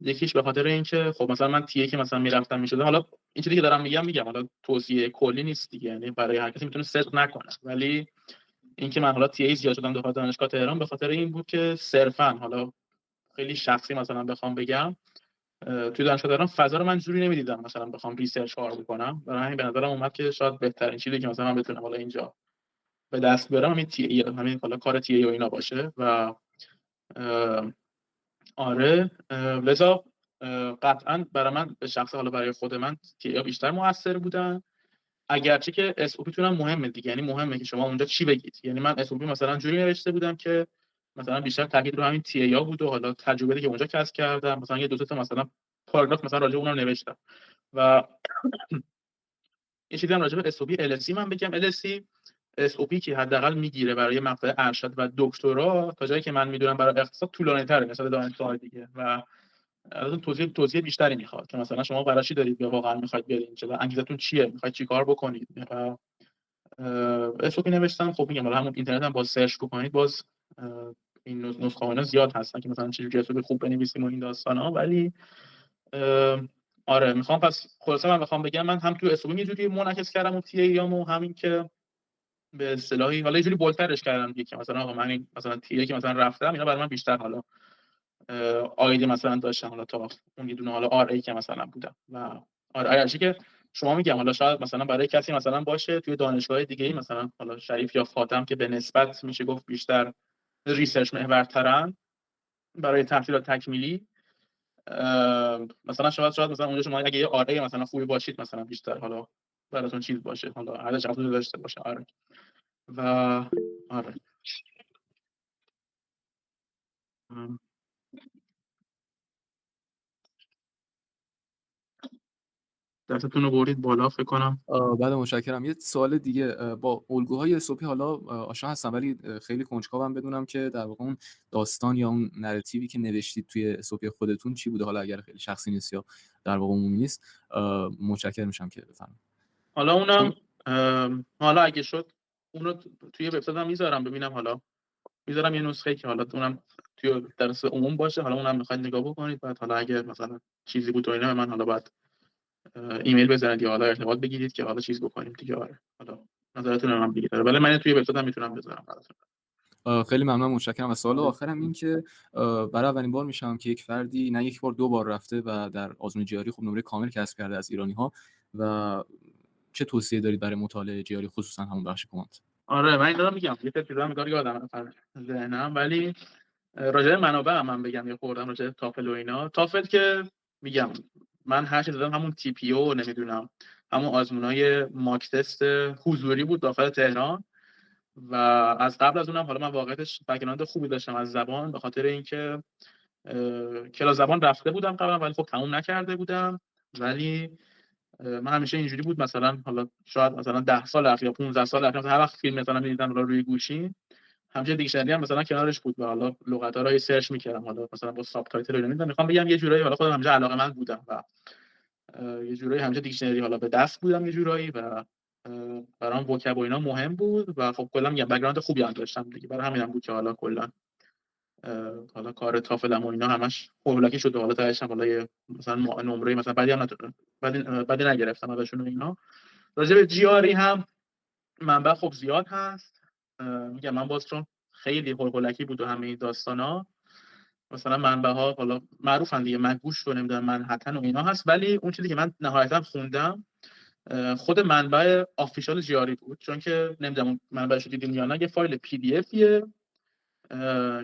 یکیش به خاطر اینکه خب مثلا من تیه که مثلا میرفتم میشده، حالا این چیزی که دارم میگم حالا توصیه کلی نیست دیگه، یعنی برای هر کسی میتونه صدق نکنه، ولی اینکه من حالا تی ای زیاد شدم داخل دانشگاه تهران به خاطر این بود که صرفا حالا خیلی شخصی مثلا بخوام بگم توی دانشگاه تهران فضا رو من جوری نمیدیدم مثلا بخوام ریسرچ کار بکنم. برای همین به نظرم اومد که شاید بهترین چیزی که مثلا من بتونم حالا اینجا به دست بیارم همین تی ای، همین حالا کار تی ای و اینا باشه. و آره لذا قطعا برای من به شخص، حالا برای خود من تی ای بیشتر موثر بودن، اگرچه که اس او پی تون هم مهمه دیگه، یعنی مهمه که شما اونجا چی بگید. یعنی من اس او پی مثلا جوری نوشته بودم که مثلا بیشتر تاکید رو همین تی ای ها بود و حالا تجربه‌ای که اونجا کسب کردم، مثلا یه دو تا مثلا پاراگراف مثلا راجع به اونم نوشتم. و یه چیزی هم راجع به اس او پی ال اس من بگم. ال اس او پی که حداقل میگیره برای مقطع ارشد و دکترا، تا جایی که من میدونم برای اقتصاد طولانی‌تره نسبت به دانشگاه دیگه و از اون توضیح بیشتری میخواد که مثلا شما برای چی دارید یا واقعا میخواید بیارید اینجا و انگیزتون چیه، میخواید چیکار بکنید. و اسوپی نوشتم. خب میگم حالا همون اینترنت هم باز سرچ بکنید، باز این نسخه ها زیاد هستن که مثلا چجوری اسوپی خوب بنویسیم و این داستانا. ولی آره میخوام پس خلاصه من بخوام بگم من هم تو اسوپی یه جوری منعکس کردم اون تی ایامو، همین که به اصطلاحی حالا یه جوری بولترش کردم دیگه، که مثلا آقا من این مثلا تیه که مثلا رفتم اینا برای من بیشتر حالا آیدی مثلا داشتم حالا تا اون یه دونه حالا آر ای که مثلا بودم. و آره هرچی که شما میگم حالا شاید مثلا برای کسی مثلا باشه توی دانشگاه دیگه مثلا حالا شریف یا خاتم که به نسبت میشه گفت بیشتر ریسرچ محورترن برای تحصیلات تکمیلی، مثلا شاید مثلا اونجا شما اگه یه آر ای مثلا خوبی باشید مثلا بیشتر حالا براتون چیز باشه، حالا ارزش افزوده داشته باشه. آره و آره دستتون رو برید بالا فکر کنم. بله متشکرم. یه سوال دیگه، با الگوهای SOP حالا آشنا هستم، ولی خیلی کنجکاوم بدونم که در واقع اون داستان یا اون نراتیوی که نوشتید توی SOP خودتون چی بوده، حالا اگر خیلی شخصی نیست یا در واقع عمومی نیست. متشکرم میشم که بفرمایید. حالا اونم حالا اگه شد اونو توی وبسایتم میذارم ببینم، حالا میذارم یه نسخه که حالا اونم توی درس عموم باشه، حالا اونم میخواید نگاه بکنید، بعد حالا اگه مثلا چیزی بود و اینا من حالا بعد ایمیل بزنید یا حالا ارتباط بگیرید که حالا چیز بکنیم دیگه. آره حالا نظرتون رو من بگید، ولی من توی وبسایتم میتونم بذارم براتون. خیلی ممنون، متشکرم. و سوال آخرم این که برای اولین بار میشم که یک فردی نه یک بار دو بار رفته و در آزمون جیاری خب نمره کامل کسب کرده از ایرانی‌ها، و چه توصیه دارید برای مطالعه جیاری خصوصا همون بخش کانت؟ آره من دارم میگم یه چیزا میگم یادم رفت ذهنم، ولی راجع به منابع من بگم یه خوردم راجع به تافل و اینا. تافل که میگم من هر چیز دادم همون تی پی او نمیدونم همون آزمونای ماک تست حضوری بود داخل تهران، و از قبل از اونم حالا من واقعیتش بک‌گراند خوبی داشتم از زبان، به خاطر اینکه کلاس زبان رفته بودم قبلا ولی خب تموم نکرده بودم. ولی من همیشه اینجوری بود مثلا حالا شاید مثلا 10 سال اخیر یا 15 سال اخیر مثلا هر وقت فیلم مثلا می‌دیدم روی گوشی همچنین دیکشنری هم مثلا کنارش بود و حالا لغت‌ها رو سرچ می‌کردم، حالا مثلا با ساب تایتل رو نمی‌دونم، می‌خوام بگم یه جورایی حالا خودم همیشه علاقه‌مند بودم و یه جورایی همیشه دیکشنری حالا به دست بودم یه جورایی و برام وکب و اینا مهم بود و خب کلا میگم بک‌گراند خوبی هم داشتم دیگه، برای همینم بود که حالا کلا حالا کار تافلم و اینا همش هولکی شد و حالا تهش هم حالا مثلا نمره مثلا بعدی هم بعدی نگرفتم ازشون و اینا. راجع به جی آری هم منبع خب زیاد هست، میگم من باز چون خیلی هولکی بود و همه این داستانا مثلا منبع ها حالا معروفن دیگه، مگوش و نمیدونم منحتن و اینا هست، ولی اون چیزی که من نهایتا خوندم خود منبع آفیشال جی آری بود، چون که نمیدونم منبعش دیدین یا نه، یه فایل پی دی افیه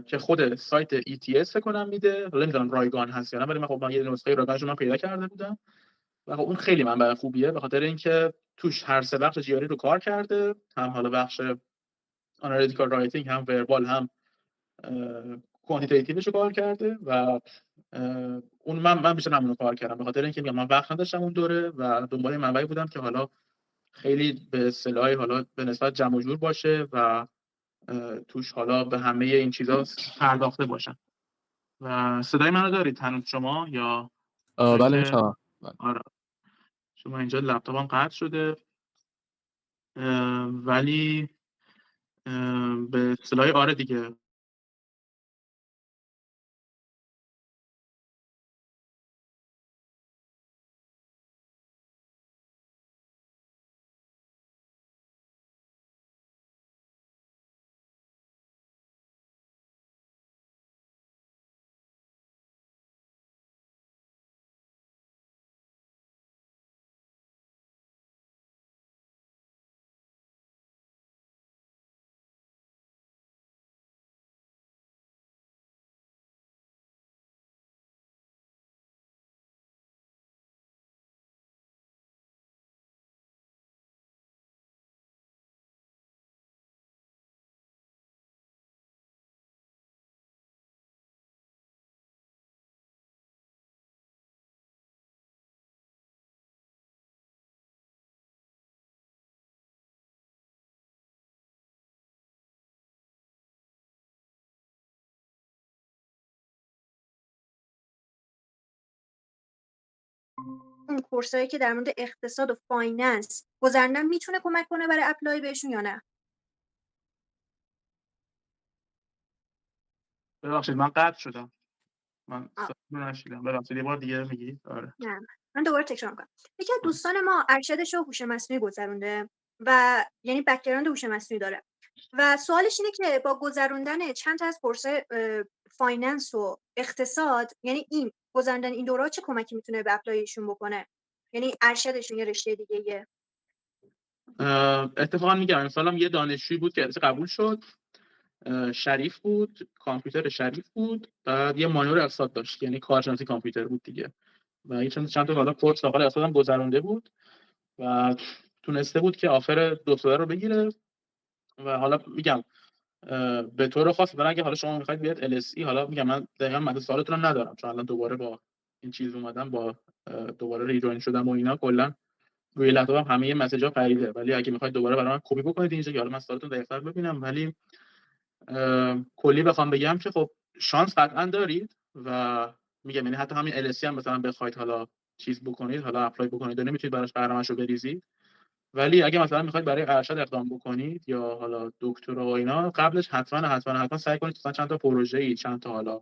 که خود سایت ETS فکر کنم میده، حالا نمیدونم رایگان هست یا نه، ولی من خب من یه نسخه رایگانش من پیدا کرده بودم و خب اون خیلی منبع خوبیه به خاطر اینکه توش هر سه بخش جی آری رو کار کرده، هم حالا بخش آنالیتیکال رایتینگ هم وربال هم کوانتیتیتیوش رو کار کرده و اون من بیشتر همون رو کار کردم به خاطر اینکه میگم من وقت نداشتم اون دوره و دنبال منبعی بودم که حالا خیلی به اصطلاح حالا به نسبت جمع و جور باشه و توش حالا به همه این چیزا پرداخته باشن. و صدای منو دارید هنوز شما یا بله میشم. آره شما اینجا لپتاپم قطع شده ولی به اصطلاح آره دیگه اون کورسایی که در مورد اقتصاد و فایننس گذروندن میتونه کمک کنه برای اپلای بهشون یا نه؟ ببخشید من قطع شدم، من آه. نشیدم، ببخشید یه بار دیگه میگید. آره نه من دوباره تکرار میکنم. یکی از دوستان ما ارشدش رو هوش مصنوعی گذرونده و یعنی بک‌گراند هوش مصنوعی داره و سوالش اینه که با گذروندن چند تا از کورس‌های فایننس و اقتصاد، یعنی این گذروندن این دوره‌ها چه کمکی میتونه به اپلایشون بکنه؟ یعنی ارشدشون یه رشته دیگه‌ایه. اتفاقا میگم امسالم یه دانشجویی بود که قبول شد، شریف بود، کامپیوتر شریف بود، بعد یه مانور اقتصاد داشت، یعنی کارشناسی کامپیوتر بود دیگه، و یه چند تا حالا کورس داخل اقتصاد هم گذرونده بود و تونسته بود که آفر دکترا رو بگیره. و حالا میگم به طور خاص برای اگه حالا شما میخواید بیاد LSE، حالا میگم من دقیقاً مدرک سوالتون رو ندارم چون الان دوباره با این چیز اومدم، با دوباره ریجوین شدم و اینا، کلا روی لپتاپم همه مسیجا پریده، ولی اگه میخواید دوباره برای من کپی بکنید اینجا که حالا من سوالتون دقیق‌تر ببینم، ولی کلی بخوام بگم که خب شانس قطعا دارید و میگم یعنی حتی همین LSE هم مثلا بخواید حالا چیز بکنید، حالا اپلای بکنید و نمیتونید براش برنامه‌شو بریزید، ولی اگه مثلا میخواید برای ارشد اقدام بکنید یا حالا دکترا و اینا، قبلش حتما سعی کنید مثلا چند تا پروژه‌ای، چند تا حالا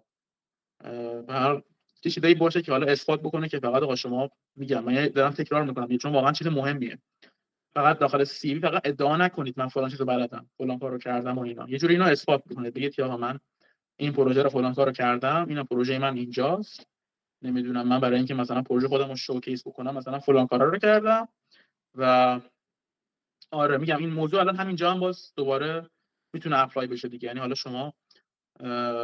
به هر چیزی باشه که حالا اثبات بکنه که فقط آقا شما، میگم من دارم تکرار میکنم چون واقعا چیز مهمیه، فقط داخل سی وی فقط ادعا نکنید من فلان چیزو بلدم، فلان کارو کردم و اینا، یه جوری اینو اثبات بکنید، بگید که آقا من این پروژه رو فلان کارو کردم، اینا پروژه من اینجاست، نمیدونم من برای اینکه مثلا پروژه خودم رو شوکیس بکنم مثلا فلان کارا رو کردم. و آره میگم این موضوع الان همینجا هم باز دوباره میتونه اپلای بشه دیگه، یعنی حالا شما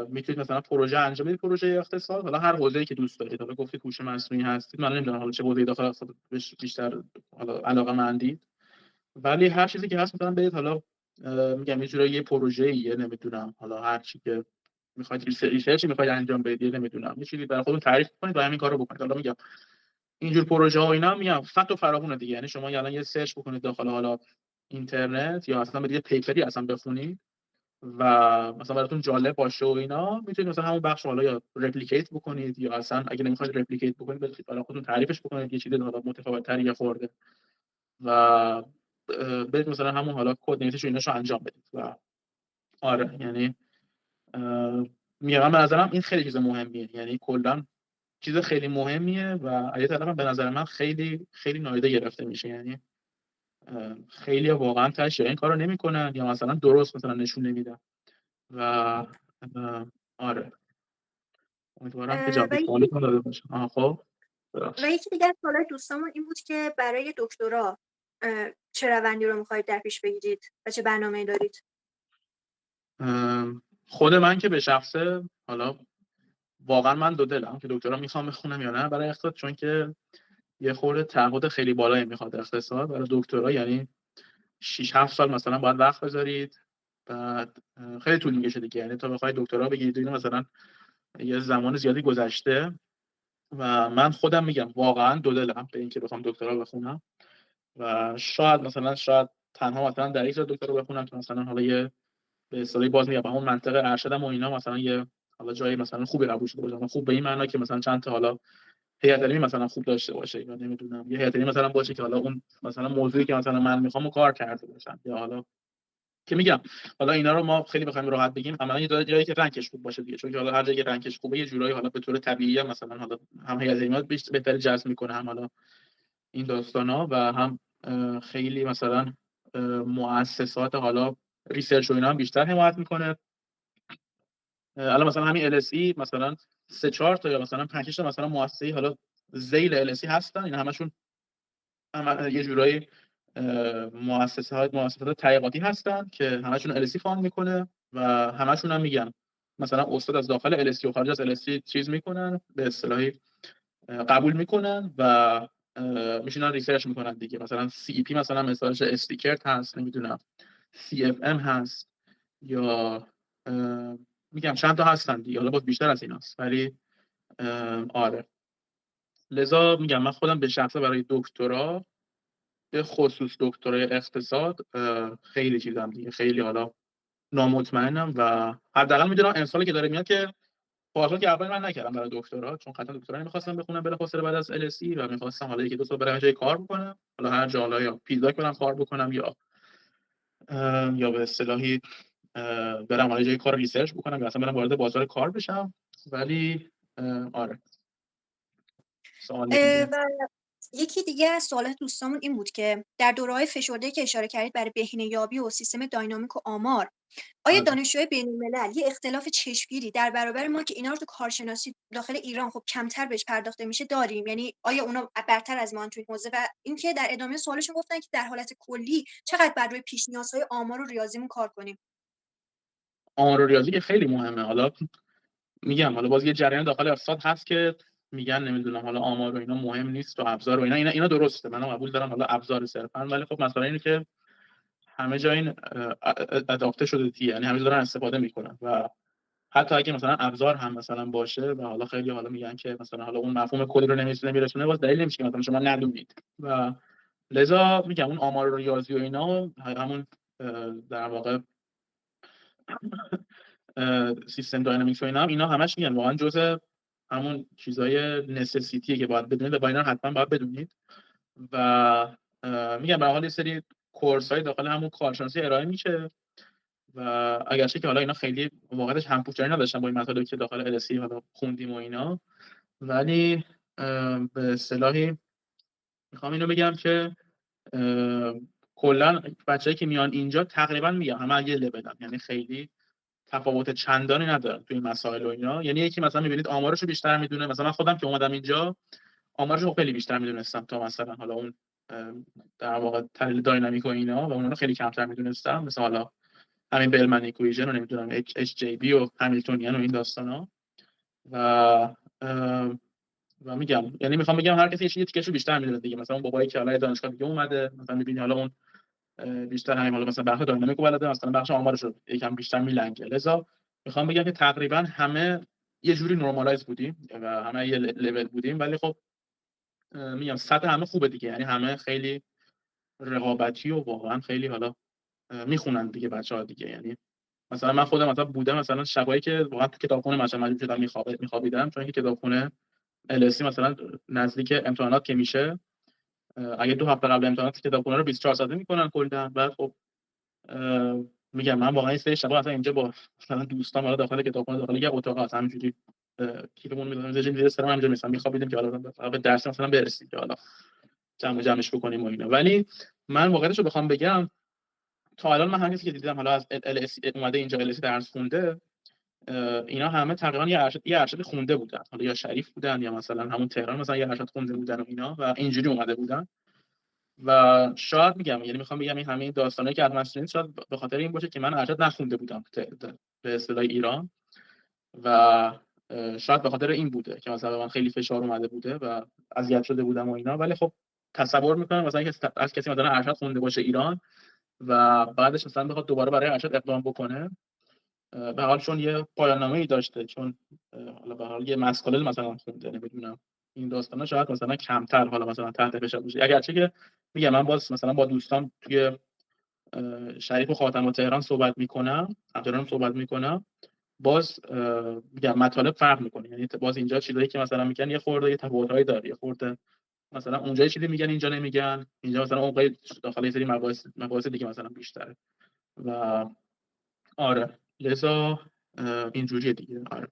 میتونید مثلا پروژه انجام بدید، پروژه اقتصاد، حالا هر حوزه‌ای که دوست دارید، حالا گفتید هوش مصنوعی هستید، من نمیدونم حالا چه حوزه‌ای داخل اقتصاد بیشتر حالا علاقه‌مندید، ولی هر چیزی که هست مثلا برید حالا میگم یه جورایی یه پروژه‌ایه، نمیدونم حالا هر چی که میخواید ریسرچی میخواید انجام بدید، نمیدونم یه چیزی برای خودتون تعریف کنید و همین کارو بکنید. حالا میگم اینجور پروژه ها و اینا میگم فقط و فراوونه دیگه، یعنی شما الان یه سرچ بکنید داخل حالا اینترنت یا اصلا برید یه پیپری اصلا بخونید و مثلا براتون جالب باشه و اینا، میتونید مثلا همون بخش حالا یا رپلیکیت بکنید یا اصلا اگه نمیخواید رپلیکیت بکنید برای خودتون تعریفش بکنید یه چیز حالا متفاوت‌تر یا خورده و برید مثلا همون حالا کد نویسش و ایناشو انجام بدید. و آره یعنی میگم به نظرم این خیلی چیز مهمیه، یعنی کلا چیز خیلی مهمیه و از طرف به نظر من خیلی خیلی نادیده گرفته میشه، یعنی خیلی واقعا تاش این کارو نمیکنن یا مثلا درست مثلا نشون نمیدن و آره امیدوارم که جواب و سوالتون داده باشه. خب یکی دیگه از سوالای دوستامون این بود که برای دکترا چه روندی رو میخواید در پیش بگیرید و چه برنامه‌ای دارید؟ خود من که به شخصه حالا واقعا من دو دلم که دکترا میخوام بخونم یا نه برای اقتصاد، چون که یه خورده تعهد خیلی بالایی میخواد اقتصاد برای دکترا، یعنی 6-7 سال مثلا باید وقت بذارید، بعد خیلی طول میکشه دیگه، یعنی تا بخواید دکترا بگیرید مثلا یه زمان زیادی گذشته و من خودم میگم واقعا دو دلم به اینکه بخوام دکترا بخونم و شاید تنها مثلا در یک سال دکترا بخونم که مثلا حالا یه به اصطلاح باز میگم همون منطقه ارشدم و اینا مثلا یه حالا جایی مثلا خوبی قبول شده باشم، خوب به این معنا که مثلا چند تا حالا هیئت علمی مثلا خوب داشته باشه یا نمیدونم یه هیئت علمی مثلا باشه که حالا اون مثلا موضوعی که مثلا من میخوام کار کرده باشم، یا حالا که میگم حالا اینا رو ما خیلی بخوایم راحت بگیم عملا یه جایی که رنکش خوب باشه دیگه، چون که حالا هر جایی که رنکش خوبه یه جورایی حالا به طور طبیعی هم مثلا حالا هم هیئت علمی بهتر جذب میکنه، هم حالا این داستانا و هم خیلی مثلا مؤسسات حالا ریسرچ و اینا هم بیشتر حمایت میکنه. الان مثلا همین LSE مثلا 3-4 تا یا مثلا 5-6 تا مثلا مؤسسه حالا ذیل LSE هستن، اینا همشون یه جورایی مؤسسات تحقیقاتی هستن که همشون LSE فاند میکنه و همشون هم میگن مثلا استاد از داخل LSE و خارج از LSE چیز میکنن، به اصطلاحی قبول میکنن و میشینن ریسرچ میکنن دیگه، مثلا CEP مثلا مثالش استیکرت هست، نمیدونم CFM هست یا میگم چند تا هستن دیگه، حالا باز بیشتر از ایناست، ولی آره لذا میگم من خودم به شخصه برای دکترا به خصوص دکترای اقتصاد خیلی چیزام دیگه، خیلی حالا نامطمئنم و حداقل میدونم امسالی که داره میاد که پارسال که اول من نکردم برای دکترا، چون قطعا دکترا نمیخواستم بخونم بلافاصله بعد از LSE و میخواستم حالا یکی دو سال برای جای کار بکنم، حالا هر جا، حالا یا پیزاک برم کار بکنم یا به اصطلاحی برم حالا جای کار ریسرچ بکنم یا اصلا برم وارد بازار کار بشم، ولی آره سوال دیگه. و یکی دیگه از سوالات دوستامون این بود که در دوره‌های فشرده‌ای که اشاره کردید برای بهینه‌یابی و سیستم داینامیک و آمار، آیا آره. دانشجوهای بین‌الملل یه اختلاف چشمگیری در برابر ما که اینا رو تو کارشناسی داخل ایران خب کمتر بهش پرداخته میشه داریم؟ یعنی آیا اونا برتر از ما تو این حوزه؟ و اینکه در ادامه سوالشون گفتن که در حالت کلی چقدر بر روی پیش نیازهای آمار و ریاضیمون کار کنیم؟ آمار و ریاضی که خیلی مهمه. حالا میگم حالا باز یه جریان داخل اقتصاد هست که میگن نمیدونم حالا آمار و اینا مهم نیست و ابزار و اینا درسته، منم قبول دارم حالا ابزار صرفا، ولی خب مثلا اینه که همه جا این اداپته شده دیگه، یعنی همه دارن استفاده میکنن و حتی اگه مثلا ابزار هم مثلا باشه و حالا خیلی حالا میگن که مثلا حالا اون مفهوم کلی رو نمیرسونه، باز دلیل نمیشه که مثلا شما ندونید و لذا میگم اون آمار و ریاضی و اینا همون در واقع سیستم داینامیکس و اینا همش میگن واقعا جزء همون چیزای نسسیتیه که باید بدونید و با اینا حتما باید بدونید و میگم به حال یه سری کورس‌های داخل همون کارشناسی ارائه میشه و اگرچه که حالا اینا خیلی واقعیتش همپوشانی نداشتن با این مطالبی که داخل LSE حالا خوندیم و اینا، ولی به اصطلاحی میخوام اینو بگم که کلا بچه‌ای که میان اینجا تقریبا میگم همه یه لولن، یعنی خیلی تفاوت چندانی ندارن توی مسائل و اینا. یعنی یکی مثلا میبینید آمارشو بیشتر میدونه، مثلا من خودم که اومدم اینجا آمارشو خیلی بیشتر میدونستم تا مثلا حالا اون در واقع تحلیل داینامیک و اینا و اونو خیلی کمتر میدونستم، مثلا حالا همین بلمن ایکویژن و نمیدونم اچ جی بی و همیلتونیان و این داستانا و و میگم یعنی میخوام بگم هر کسی یه تیکشو بیشتر میدونه دیگه. مثلا اون بابایی که حالا دانشگاه دیگه اومده مثلا میبینی حالا اون بیشتر همین حالا مثلا بخش داینامیک بلده، مثلا بخش آمارش رو یکم بیشتر میلنگه. لذا میخوام بگم که تقریبا همه یه جوری نورمالایز بودیم و همه یه لول بودیم، ولی خب میگم سطح همه خوبه دیگه، یعنی همه خیلی رقابتی و واقعا خیلی حالا میخونن دیگه بچه‌ها دیگه. یعنی مثلا من خودم مثلا بودم مثلا شبایی که واقعا تو کتابخونه مثلا مجبور شدم میخوابیدم، چون که کتابخونه LSE مثلا نزدیک امتحانات که میشه اگه 2 هفته قبل امتحانات کتابخونه رو 24 ساعته میکنن کلا. بعد خب میگم من واقعا این سه شبا مثلا اینجا با مثلا دوستام حالا داخل کتابخونه داخل یه اتاق هست همینجوری کیفمون میذاریم زیر سرم همینجا مثلا میخوابیدیم که حالا به درس مثلا برسیم که حالا جمعش بکنیم و اینا. ولی من واقعیتش رو بخوام بگم تا الان من هر کسی که دیدم حالا از LSE اومده اینجا LSE درس خونده اینا همه تقریبا یه ارشد خونده بودن، حالا یا شریف بودن یا مثلا همون تهران مثلا یه ارشد خونده بودن و اینا و اینجوری اومده بودن. و شاید میگم یعنی میخوام بگم این همه داستانایی که الان شدید شاید به خاطر این باشه که من ارشد نخونده بودم به اصطلاح ایران و شاید به خاطر این بوده که مثلا من خیلی فشار اومده بوده و اذیت شده بودم و اینا. ولی خب تصور میکنم مثلا از کسی مثلا ارشد خونده باشه ایران و بعدش مثلا بخواد دوباره برای ارشد اقدام بکنه، به حال چون یه پایان نامه‌ای داشته، چون حالا به حال یه مسئله مثلا خونده، نمیدونم این داستانا شاید مثلا کمتر حالا مثلا تحت فشار باشه. اگرچه که میگم من باز مثلا با دوستان توی شریف و خاتم و تهران صحبت میکنم، همچنان صحبت میکنم، باز میگم مطالب فرق میکنه. یعنی باز اینجا چیزایی که مثلا میگن یه خورده یه تفاوتایی داره، یه خورده مثلا اونجا چیزی میگن اینجا نمیگن، اینجا مثلا اون داخل یه سری مباحث دیگه مثلا بیشتره و آره لذا اینجوریه دیگه. آره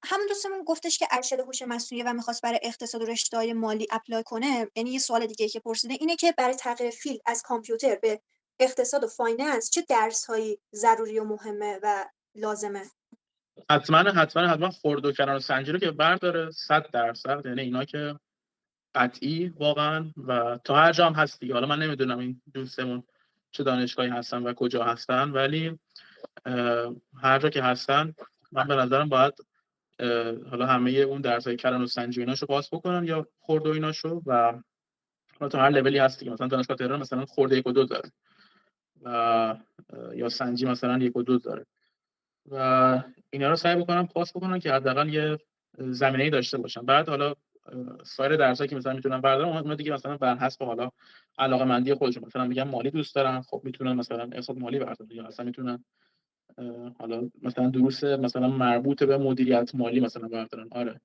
همون دوستمون گفتش که ارشد هوش مصنوعی و میخواست برای اقتصاد و رشته‌های مالی اپلای کنه. یعنی یه سوال دیگه که پرسیده اینه که برای تغییر فیلد از کامپیوتر به اقتصاد و فایننس چه درس‌هایی ضروری و مهمه و لازمه؟ حتما خرد و کنار سنجی رو که برداره 100%، یعنی اینا که قطعی واقعا و تا هر جا هم هست دیگه. حالا من نمیدونم این دوستمون چه دانشگاهی هستن و کجا هستن، ولی هر جا که هستن من به نظرم باید حالا همه اون درسای کلان و سنجی ایناشو پاس بکنن یا خرد و ایناشو و تا هر لولی هست دیگه. مثلا دانشگاه تهران مثلا خرد 1 و 2 داره و یا سنجی مثلا 1 و 2 داره و اینا رو سعی بکنم پاس بکنم که حداقل یه زمینه‌ای داشته باشم. بعد حالا سایر درسایی که مثلا میتونم بردارم اون دیگه مثلا بر حسب حالا علاقه‌مندی خودشون، مثلا میگم مالی دوست دارن خب میتونن مثلا اقتصاد مالی بردارن یا مثلا میتونن حالا مثلا دروس مثلا مربوط به مدیریت مالی مثلا بردارن. آره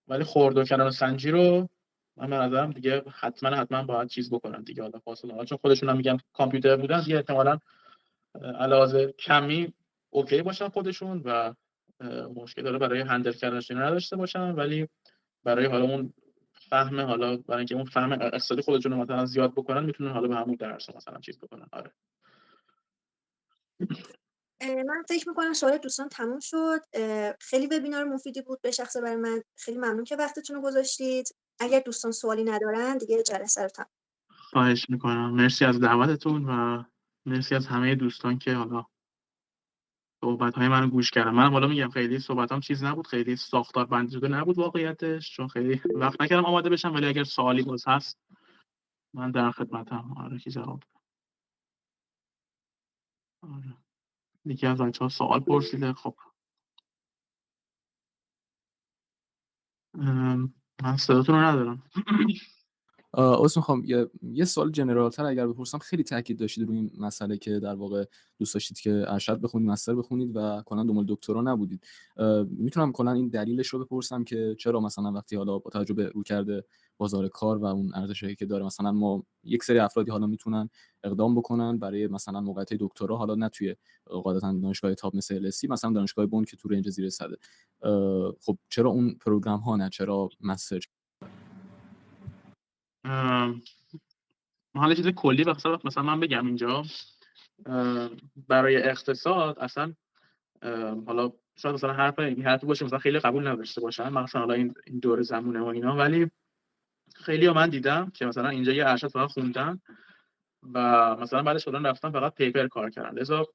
ولی خرد و کنار سنجی رو من به نظرم دیگه حتما باید چیز بکنن دیگه. حالا فاصله چون خودشون هم میگن کامپیوتر بودن دیگه احتمالاً علاوه کمی اوکی باشن خودشون و مشکل داره برای هندل کردنش نداشته باشن، ولی برای حالا اون فهم، حالا برای اینکه اون فهم اقتصادی خودشون رو مثلا زیاد بکنن، میتونن حالا به همون درس مثلا چیز بکنن. آره. من فکر می‌کنم سوال دوستان تموم شد. خیلی وبینار مفیدی بود به شخصه برای من. خیلی ممنون که وقتتون رو گذاشتید. اگر دوستان سوالی ندارن دیگه جلسه رو تموم. خواهش میکنم. مرسی از دعوتتون و مرسی از همه دوستان که حالا صحبت‌های منو گوش کردن. من حالا میگم خیلی صحبتام چیز نبود، خیلی ساختار بندی شده نبود واقعیتش، چون خیلی وقت نکردم آماده بشم، ولی اگر سوالی باز هست من در خدمتم. آره که جواب بدم. آره. یکی از بچه‌ها سوال پرسیده. خب من صداتون رو ندارم. عذر میخوام، یه سوال جنرال تر اگر بپرسم، خیلی تاکید داشتید روی این مسئله که در واقع دوست داشتید که ارشد بخونید، مستر بخونید و کلا دنبال دکترا نبودید. میتونم کلا این دلیلش رو بپرسم که چرا مثلا وقتی حالا با توجه به رویکرد بازار کار و اون ارزشی که داره، مثلا ما یک سری افرادی حالا میتونن اقدام بکنن برای مثلا موقعیت دکترا، حالا نه توی قاعدتا دانشگاه تاپ مثل LSE، مثلا دانشگاه بن که تو رنج زیر صده. خب چرا اون پروگرام ها نه، چرا مستر؟ حالا چیز کلی مثلا من بگم اینجا برای اقتصاد اصلا حالا شاید مثلا حرفی باشه مثلا خیلی قبول نداشته باشن، مثلا حالا این دور زمونه و اینا، ولی خیلی ها من دیدم که مثلا اینجا یه ارشد فقط خوندن و مثلا بعدش شدن رفتن فقط پیپر کار کردن، لذا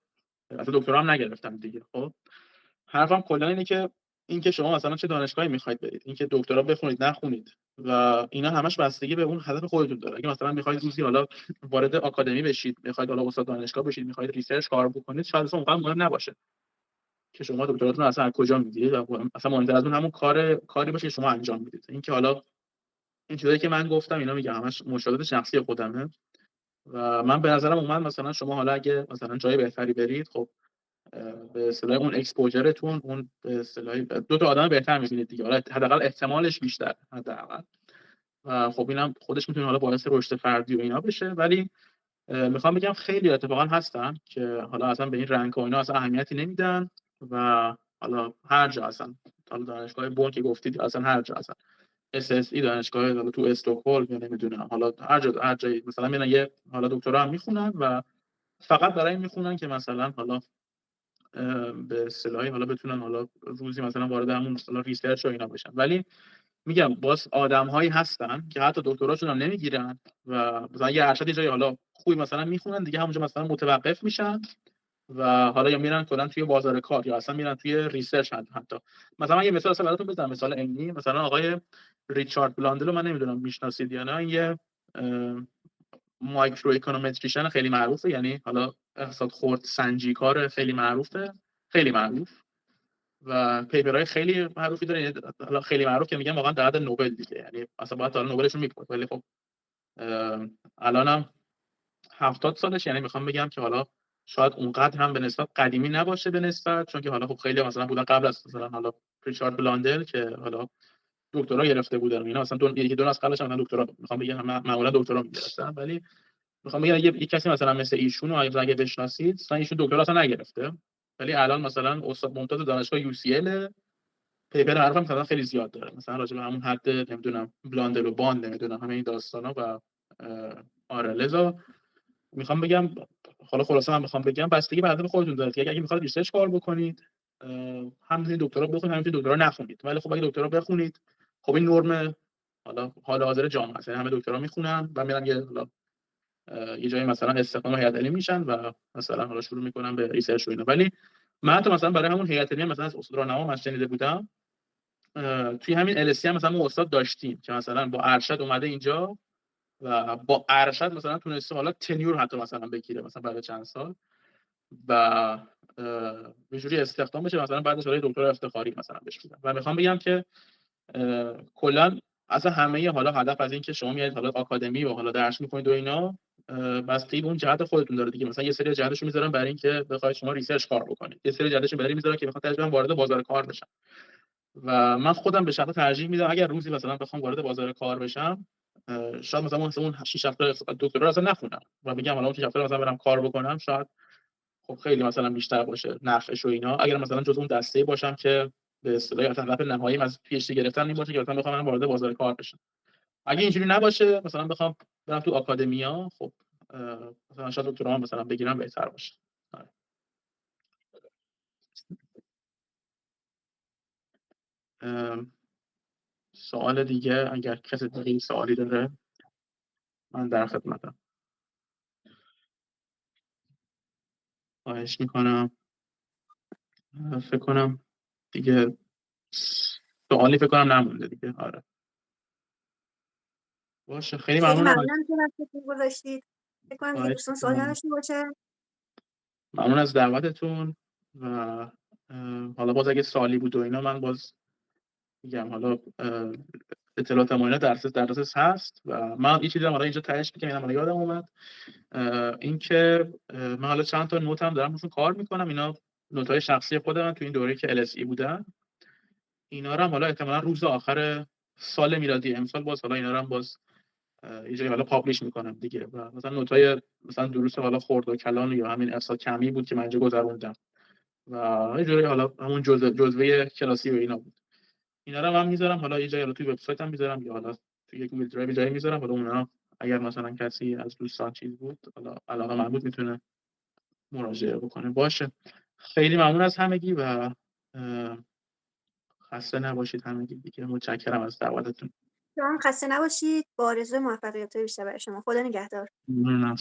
اصلا دکترا هم نگرفتن دیگه. خب حرفم کلا اینه که اینکه شما مثلا چه دانشگاهی میخواید برید، اینکه دکترا بخونید نخونید و اینا همش بستگی به اون هدف خودتون داره. اگه مثلا میخواید روزی حالا وارد آکادمی بشید، میخواید حالا استاد دانشگاه بشید، میخواید ریسرچ کار بکنید، شاید اصلا اونقدر مهم نباشه که شما دکتراتون اصلا از کجا میگیرید، اصلا مهمتر از اون همون کاری باشه که شما انجام میدید. اینکه حالا این چیزایی که من گفتم اینا میگم همش مشاهدات شخصی خودمه و من به نظرم اومد مثلا شما حالا اگه مثلا جای بهتری برید، خب به اصطلاح اون اکسپوژرتون، اون به اصطلاح دو تا آدم بهتر می‌بینید دیگه، حالا حداقل احتمالش بیشتر حداقل. و خب اینم خودش میتونه حالا باعث رشد فردی و اینا بشه. ولی میخوام بگم خیلی اتفاقا هستن که حالا اصلا به این رنک و اینا اصلا اهمیتی نمیدن و حالا هر جا اصلا، حالا دانشگاه بن که گفتید اصلا هر جا، اصلا SSE دانشگاه حالا تو استکهلم یا نمیدونم حالا هر جایی مثلا میرن یه حالا دکترا هم میخونن و فقط برای این میخونن که مثلا حالا به اصطلاحی حالا بتونن حالا روزی مثلا وارد همون مثلا ریسرچ و اینا بشن. ولی میگم باز آدم‌هایی هستن که حتی دکتراشون هم نمیگیرن و مثلا یه ارشد جایی حالا خوبی مثلا میخونن دیگه، همونجا مثلا متوقف میشن و حالا یا میرن کلا توی بازار کار یا اصلا میرن توی ریسرچ. حتی مثلا من یه مثال اصلا براتون بزنم، مثال علمی، مثلا آقای ریچارد بلاندل رو من نمیدونم میشناسید یا نه، این یه مایکرو اکونومتریشن خیلی معروفه، یعنی حالا اقتصاد خرد سنجی کار خیلی معروفه، خیلی معروف و پیپرهای خیلی معروفی داره. حالا خیلی معروف که میگم واقعا در حد نوبل دیگه، یعنی اصلا باید حالا نوبلشون میگفت، ولی خب الانم 70 سالش، یعنی میخوام بگم که حالا شاید اونقدر هم به نسبت قدیمی نباشه به نسبت، چون که حالا خب خیلی مثلا بودن قبل از مثلا حالا ریچارد بلاندل که حالا دکترا گرفته بودن اینا، مثلا یکی دو از قبلش هم دکترا میخوام بگم معمولا دکترا میگرفتن. ولی میخوام بگم یه کسی مثلا مثل ایشون رو اگه بشناسید، مثلا ایشون دکترا اصلا نگرفته، ولی الان مثلا استاد ممتاز دانشگاه UCL، پیپر حرفم مثلا خیلی زیاد داره، مثلا راجع به همون حد نمیدونم بلاندل و باند نمیدونم همه این داستانا. و آره لذا میخوام بگم حالا خلاصه من میخوام بگم بستگی به هدف خودتون داره که اگه میخواید ریسرچ کار بکنید هم میتونید دکترا بخونید، هم میتونید دکترا نخونید. ولی خب اگه دکترا بخونید، خب این نرم حال حاضر جامعه است، همه دکترا میخونن و میرن یه جایی مثلا استخدام هیئت علمی میشن و مثلا حالا شروع میکنن به ریسرچ و اینا. ولی من حتی مثلا برای همون هیئت علمی مثلا از استاد راهنما من شنیده بودم توی همین LSE هم مثلا ما استاد داشتیم که مثلا با ارشد اومده اینجا و با ارشد مثلا تونسته حالا تنیور حتی مثلا بگیره مثلا بعد چند سال و به جوری استخدام بشه، مثلا بعدش برای دکترا افتخاری مثلا بهش میدن. و میخوام بگم که کلا اصلا همه حالا هدف از این که شما میاد حالا آکادمی و حالا درس میکنید و اینا بستگی به اون جهت خودتون داره دیگه. مثلا یه سری جهتشو میذارن برای اینکه بخواید شما ریسرچ کار بکنید، یه سری جهتشو برای میذارن که بخواد تجربه وارد بازار کار بشن. و من خودم به شخص ترجیح میدم اگر روزی مثلا بخوام وارد بازار کار بشم، شاید مثلا اون 6 هفته دکترا اصلا نخونم و بگم حالا اون 6 هفته مثلا برم کار بکنم، شاید خب خیلی مثلا بیشتر باشه نفعش و اینا، اگر مثلا جز اون دسته باشم که به اصطلاح هدف نهاییم از پی اچ دی گرفتن این باشه که مثلا بخوام وارد بازار کار بشم. اگه اینجوری نباشه مثلا بخوام برم تو آکادمیا، خب مثلا شاید دکترا مثلا بگیرم بهتر باشه. سوال دیگه اگر کسی دیگه سوالی داره من در خدمتم. خواهش میکنم. فکر کنم دیگه سوالی فکر کنم نمونده دیگه. آره باشه، خیلی خیلی ممنونم. ممنونم که وقتتون گذاشتید. فکر کنم دیگه دوستان سوالی نداشته باشه. ممنون از دعوتتون و حالا باز اگه سوالی بود و اینا من باز میگم حالا اطلاعات ما اینا در دسترس هست و من این چیزی حالا اینجا تهش میگم اینا یادم اومد این که من حالا چند تا نوت هم دارم روشون کار میکنم. اینا نوت‌های شخصی خودم تو این دوره که LSE بودن. اینا رو هم حالا احتمالاً روز آخر سال میلادی امسال باز حالا اینا رو هم باز یه جایی حالا پابلش میکنم دیگه. و مثلا نوت‌های مثلا دروس حالا خرد و کلان یا همین افسا کمی بود که من اینجا گذروندم و یه جوری حالا همون جزوه کلاسی و اینا بود. اینا رو من میذارم حالا یه جایی، حالا توی وبسایتم میذارم یا حالا توی یک گوگل درایو جایی میذارم. حالا اونها اگر مثلا کسی از دوستان چیز بود حالا علاقه من بود میتونه مراجعه بکنه. باشه، خیلی ممنون از همگی و خسته نباشید همگی دیگه. متشکرم از دعوتتون. شما هم خسته نباشید. با آرزوی موفقیت بیشتر برای شما. خدا نگهدار. ممنونم.